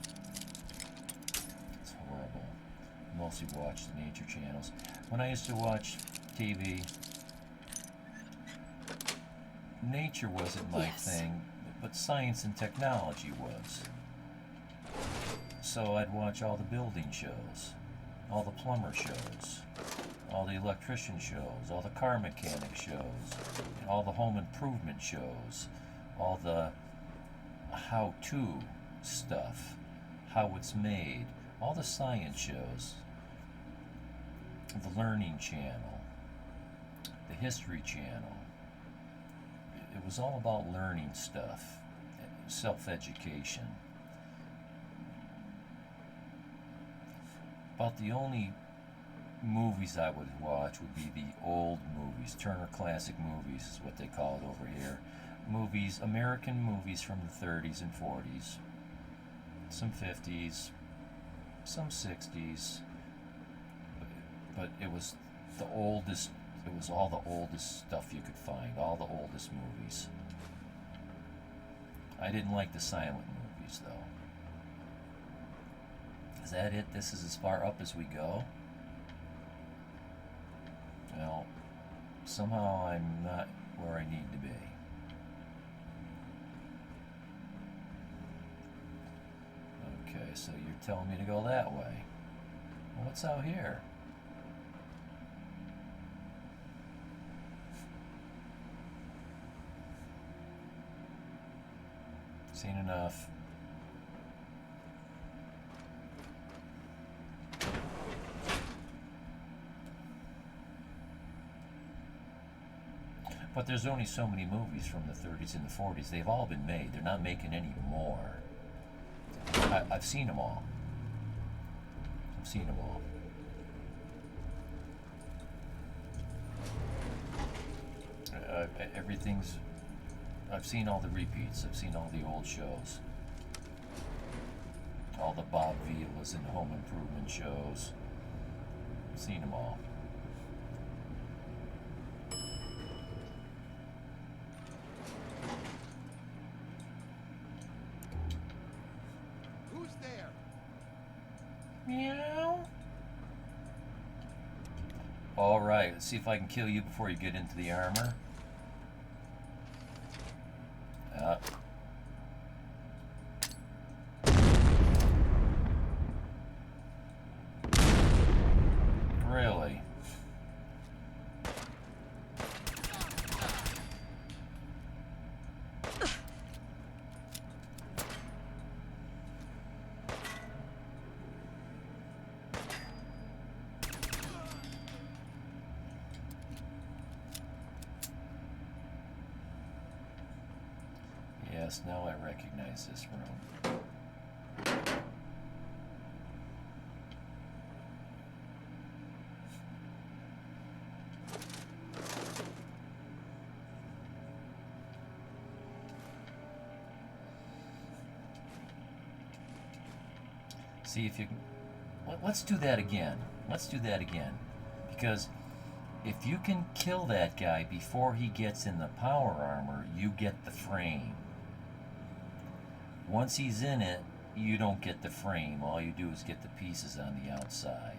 Speaker 2: It's horrible. Mostly watch the nature channels. When I used to watch TV, nature wasn't my
Speaker 5: Yes.
Speaker 2: thing, but science and technology was. So I'd watch all the building shows, all the plumber shows, all the electrician shows, all the car mechanic shows, all the home improvement shows, all the how-to stuff, how it's made, all the science shows, the Learning Channel, the History Channel. It was all about learning stuff, self-education. About the only movies I would watch would be the old movies. Turner Classic Movies is what they call it over here. Movies, American movies from the 30s and 40s, some 50s, some 60s, but it was the oldest, it was all the oldest stuff you could find, all the oldest movies. I didn't like the silent movies though. Is that it? This is as far up as we go? Well, somehow I'm not where I need to be. Okay, so you're telling me to go that way. Well, what's out here? Seen enough. But there's only so many movies from the 30s and the 40s. They've all been made. They're not making any more. I've seen them all. I've seen them all. Everything's... I've seen all the repeats. I've seen all the old shows. All the Bob Vilas and home improvement shows. I've seen them all.
Speaker 1: Who's there?
Speaker 2: Meow. All right, let's see if I can kill you before you get into the armor. Really? Yes, now I recognize this room. See if you can... Let's do that again. Let's do that again. Because if you can kill that guy before he gets in the power armor, you get the frame. Once he's in it, you don't get the frame. All you do is get the pieces on the outside.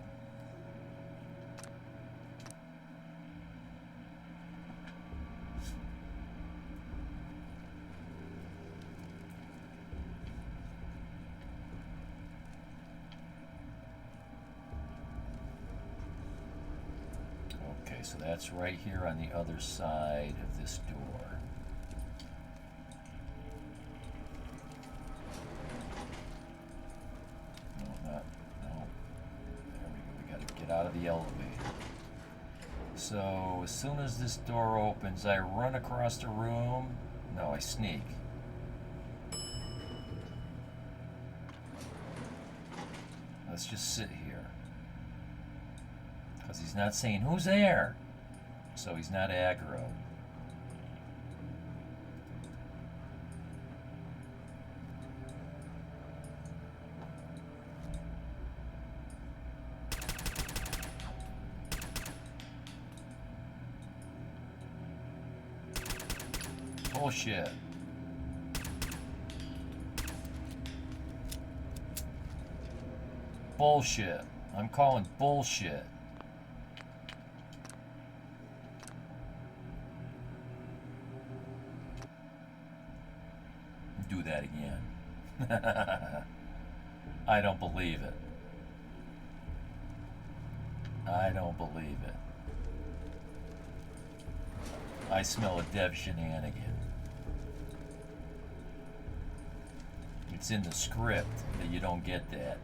Speaker 2: Okay, so that's right here on the other side of this door. Out of the elevator. So as soon as this door opens, I run across the room. No, I sneak. Let's just sit here. Because he's not saying, who's there? So he's not aggro. Bullshit. Bullshit. I'm calling bullshit. Do that again. I don't believe it. I don't believe it. I smell a Dev shenanigan. It's in the script that you don't get that.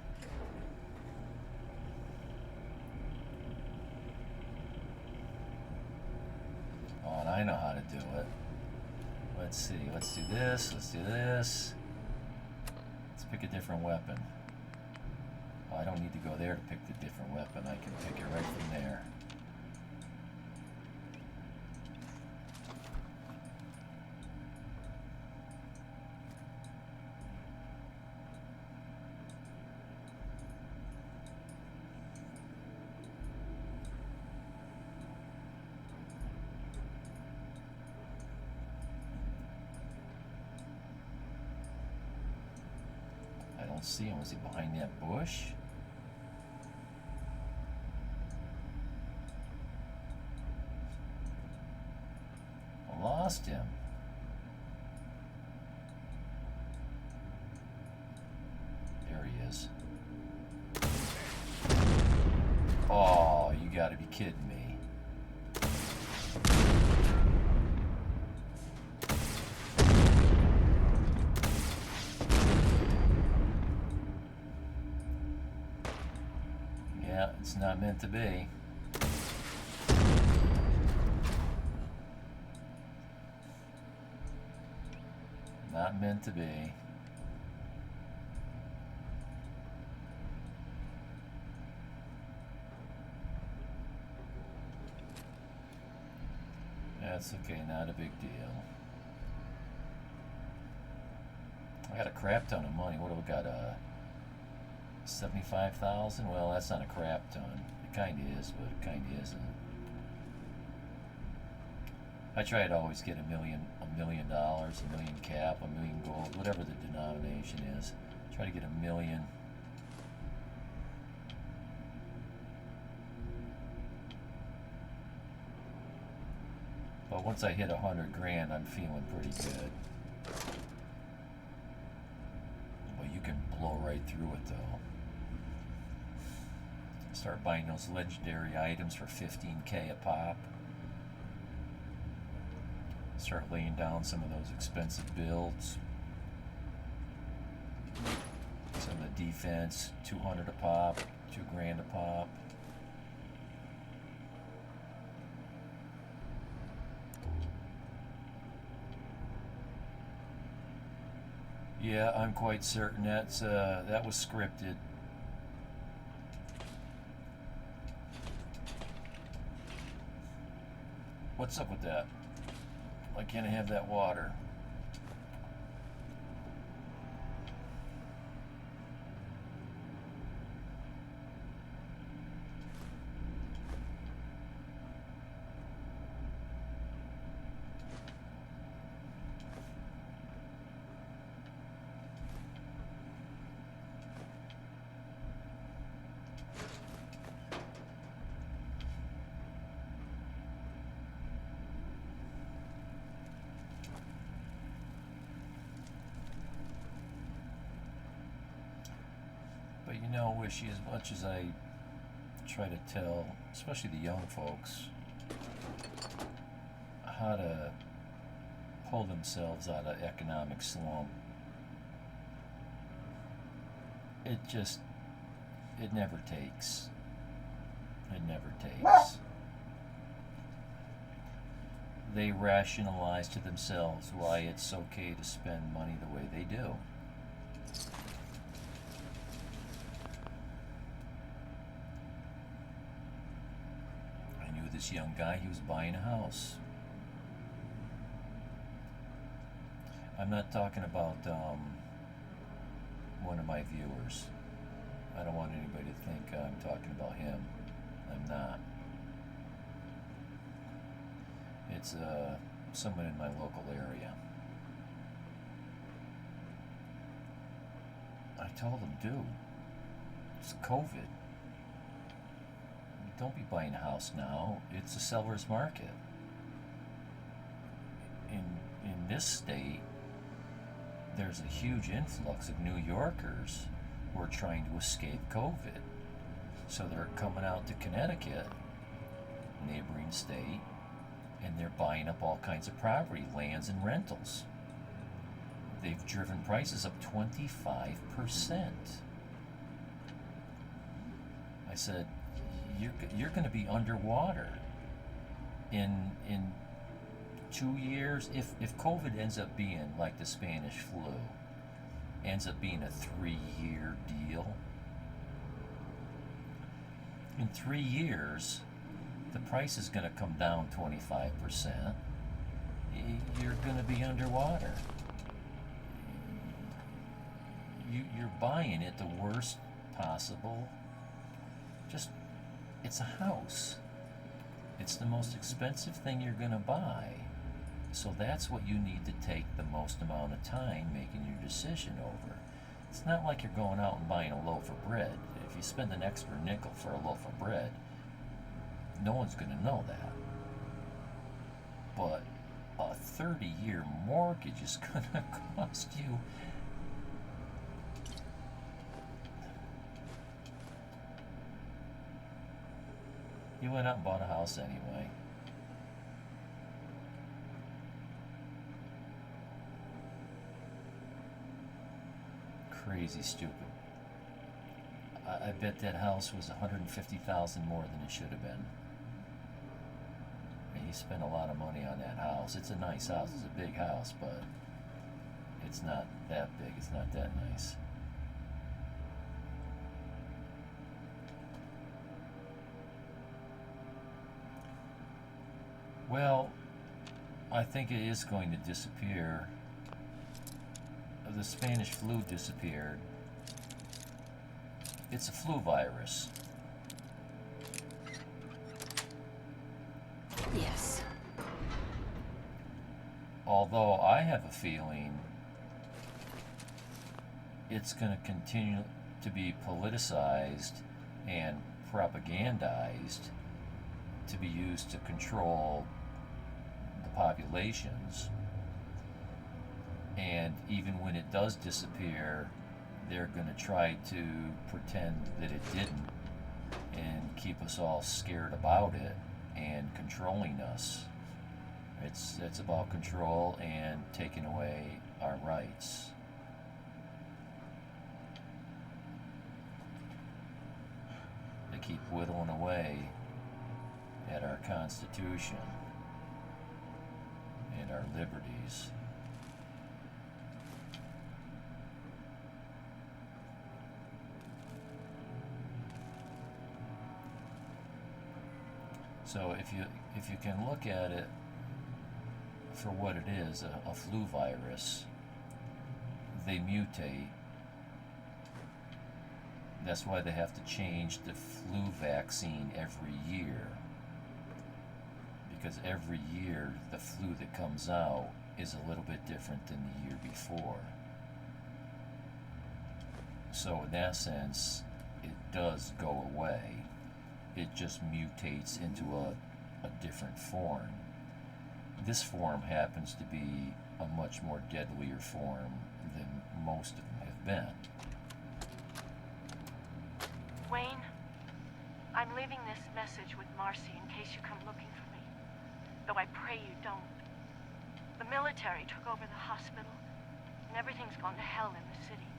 Speaker 2: Oh, and I know how to do it. Let's see. Let's do this. Let's do this. Let's pick a different weapon. Oh, I don't need to go there to pick the different weapon. I can pick it right from there. I don't see him. Was he behind that bush? I lost him. There he is. Oh, you gotta be kidding me. Yeah, it's not meant to be. Not meant to be. That's okay, not a big deal. I got a crap ton of money. What do we got? 75,000? Well, that's not a crap ton. It kind of is, but it kind of isn't. I try to always get $1 million, $1 million cap, $1 million gold, whatever the denomination is. Try to get $1 million. But once I hit 100 grand, I'm feeling pretty good. Well, you can blow right through it though. Start buying those legendary items for 15K a pop. Start laying down some of those expensive builds. Some of the defense, 200 a pop, 2 grand a pop. Yeah, I'm quite certain that was scripted. What's up with that? Why can't I have that water? But you know, Wishy, as much as I try to tell, especially the young folks, how to pull themselves out of economic slump, it never takes. It never takes. They rationalize to themselves why it's okay to spend money the way they do. This young guy, he was buying a house. I'm not talking about one of my viewers. I don't want anybody to think I'm talking about him. I'm not. It's someone in my local area. I told him, dude, it's COVID. Don't be buying a house now. It's a seller's market. In this state, there's a huge influx of New Yorkers who are trying to escape COVID. So they're coming out to Connecticut, neighboring state, and they're buying up all kinds of property, lands and rentals. They've driven prices up 25%. I said, you're going to be underwater in 2 years. If COVID ends up being like the Spanish flu, ends up being a 3-year deal, in 3 years, the price is going to come down 25%. You're going to be underwater. You're buying it the worst possible. Just, it's a house. It's the most expensive thing you're going to buy. So that's what you need to take the most amount of time making your decision over. It's not like you're going out and buying a loaf of bread. If you spend an extra nickel for a loaf of bread, no one's going to know that. But a 30-year mortgage is going to cost you. You went out and bought a house anyway. Crazy stupid. I bet that house was $150,000 more than it should have been. And he spent a lot of money on that house. It's a nice house. It's a big house, but it's not that big. It's not that nice. Well, I think it is going to disappear. The Spanish flu disappeared. It's a flu virus.
Speaker 5: Yes.
Speaker 2: Although I have a feeling it's going to continue to be politicized and propagandized to be used to control the populations. And even when it does disappear, they're going to try to pretend that it didn't and keep us all scared about it and controlling us. It's about control and taking away our rights. They keep whittling away at our Constitution and our liberties. So if you can look at it for what it is, a flu virus, they mutate. That's why they have to change the flu vaccine every year. Because every year the flu that comes out is a little bit different than the year before. So in that sense, it does go away. It just mutates into a different form. This form happens to be a much more deadlier form than most of them have been.
Speaker 6: Wayne, I'm leaving this message with Marcy in case you come looking for me. Though I pray you don't. The military took over the hospital, and everything's gone to hell in the city.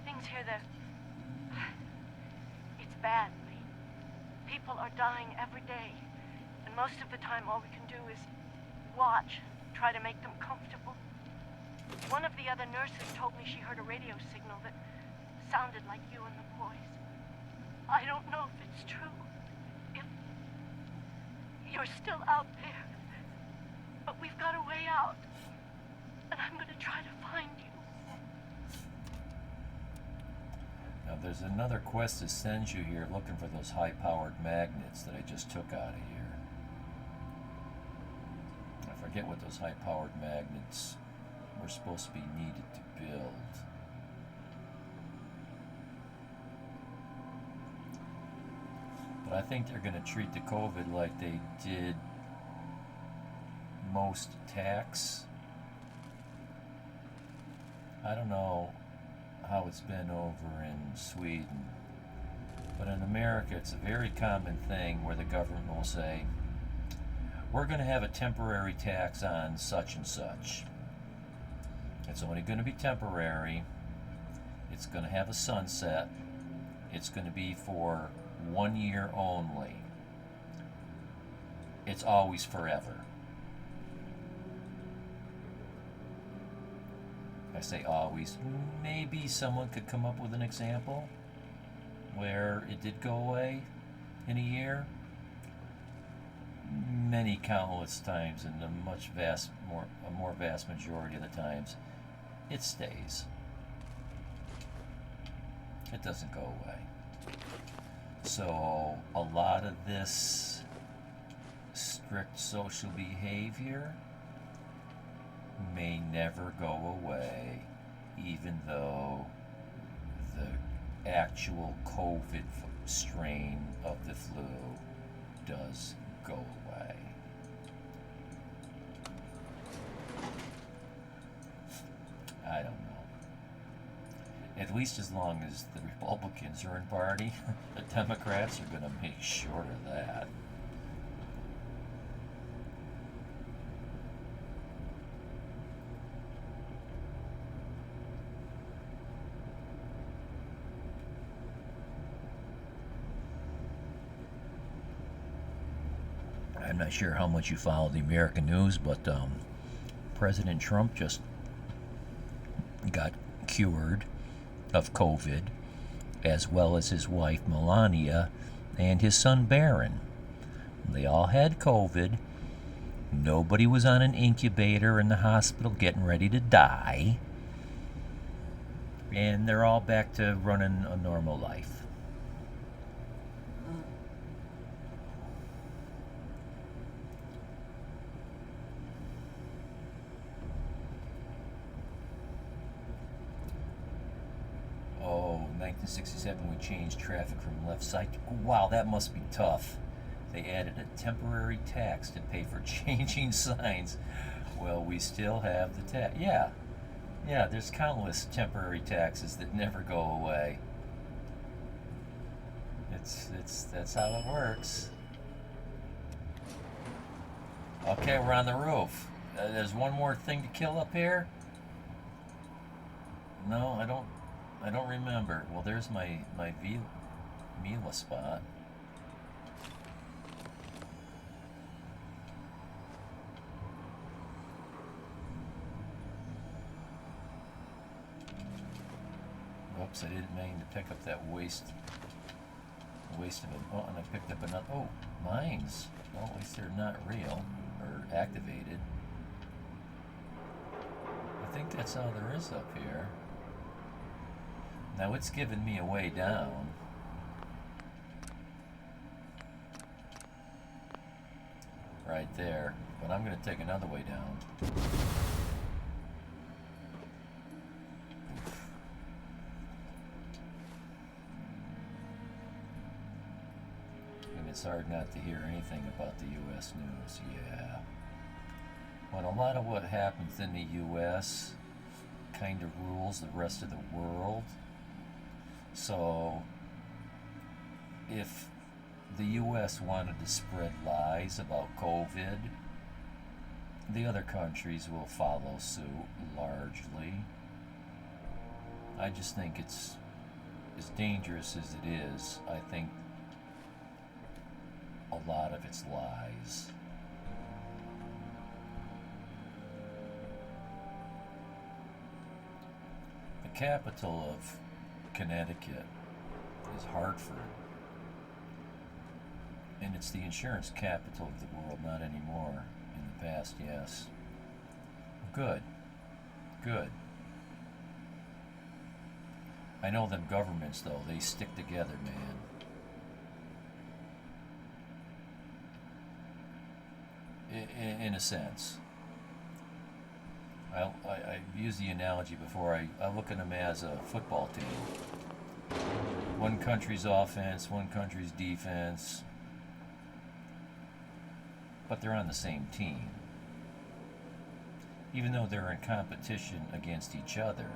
Speaker 6: Things here, it's bad, Lee. People are dying every day, and most of the time all we can do is watch, try to make them comfortable. One of the other nurses told me she heard a radio signal that sounded like you and the boys. I don't know if it's true, if you're still out there, but we've got a way out, and I'm gonna try to find you.
Speaker 2: Now there's another quest that sends you here looking for those high-powered magnets that I just took out of here. I forget what those high-powered magnets were supposed to be needed to build. But I think they're going to treat the COVID like they did most attacks. I don't know how it's been over in Sweden. But in America, it's a very common thing where the government will say, we're going to have a temporary tax on such and such. It's only going to be temporary. It's going to have a sunset. It's going to be for 1 year only. It's always forever. I say always. Maybe someone could come up with an example where it did go away in a year. Many countless times, and a more vast majority of the times, it stays. It doesn't go away. So a lot of this strict social behavior may never go away, even though the actual COVID strain of the flu does go away. I don't know. At least as long as the Republicans are in party, the Democrats are going to make sure of that. I'm not sure how much you follow the American news, but President Trump just got cured of COVID, as well as his wife Melania and his son Barron. They all had COVID. Nobody was on an incubator in the hospital getting ready to die. And they're all back to running a normal life. Oh, 1967 we changed traffic from left side. Wow, that must be tough. They added a temporary tax to pay for changing signs. Well, we still have the tax. Yeah, there's countless temporary taxes that never go away. That's how it works. Okay, we're on the roof. There's one more thing to kill up here. No, I don't remember. Well, there's my Mila spot. Oops, I didn't mean to pick up that waste of it. Oh, and I picked up another. Oh, mines. Well, at least they're not real or activated. I think that's all there is up here. Now it's giving me a way down. Right there. But I'm going to take another way down. It's hard not to hear anything about the U.S. news, yeah. When a lot of what happens in the U.S. kind of rules the rest of the world. So, if the U.S. wanted to spread lies about COVID, the other countries will follow suit largely. I just think it's as dangerous as it is. I think a lot of it's lies. The capital of Connecticut is Hartford. And it's the insurance capital of the world, not anymore. In the past, yes. Good. I know them governments, though, they stick together, man. In a sense. I've used the analogy before. I look at them as a football team. One country's offense, one country's defense. But they're on the same team. Even though they're in competition against each other,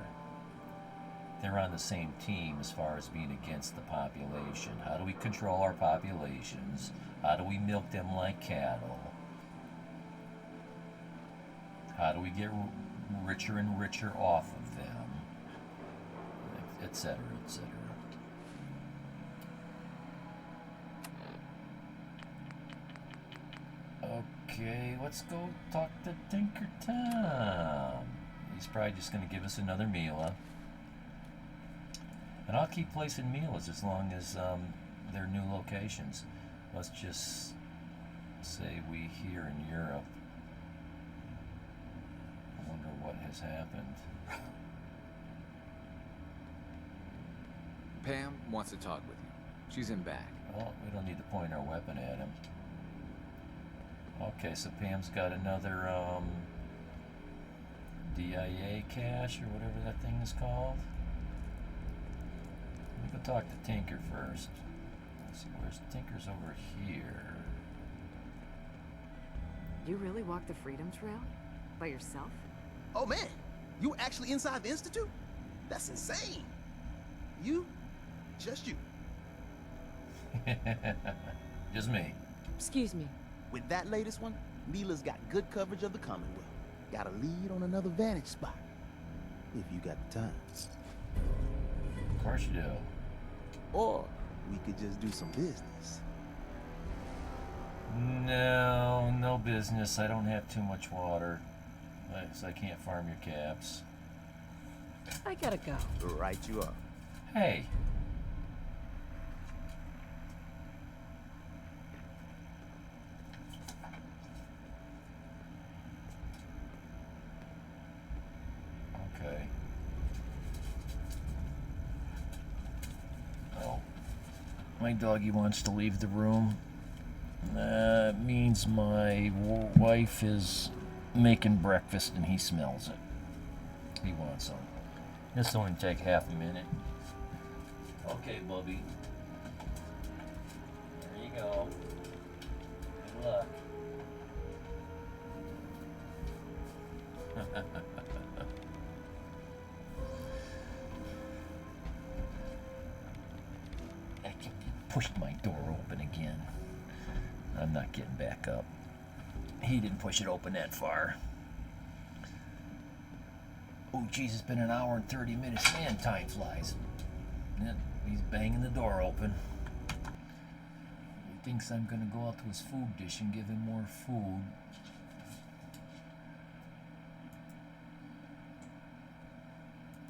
Speaker 2: they're on the same team as far as being against the population. How do we control our populations? How do we milk them like cattle? How do we get richer and richer off of them? Etc., etc. Okay, let's go talk to Tinker Tom. He's probably just going to give us another Mila. And I'll keep placing Milas as long as they're new locations. Let's just say we here in Europe. I wonder what has happened.
Speaker 7: Pam wants to talk with you. She's in back.
Speaker 2: Well, we don't need to point our weapon at him. Okay, so Pam's got another DIA cache or whatever that thing is called. Let me go talk to Tinker first. Let's see, where's Tinker's over here?
Speaker 8: You really walked the Freedom Trail? By yourself?
Speaker 1: Oh man, you were actually inside the Institute? That's insane. You? Just you.
Speaker 2: Just me.
Speaker 5: Excuse me.
Speaker 1: With that latest one, Mila's got good coverage of the Commonwealth. Got a lead on another vantage spot. If you got the time.
Speaker 2: Of course you do.
Speaker 1: Or we could just do some business.
Speaker 2: No, no business. I don't have too much water. So I can't farm your caps.
Speaker 5: I gotta go.
Speaker 1: Right you are.
Speaker 2: Hey. Okay. Oh. My doggy wants to leave the room. That means my wife is making breakfast and he smells it. He wants some. This will only take half a minute. Okay, Bubby. There you go. Good luck. I pushed my door open again. I'm not getting back up. He didn't push it open that far. Oh, geez, it's been an hour and 30 minutes. Man, time flies. Yeah, he's banging the door open. He thinks I'm gonna go out to his food dish and give him more food.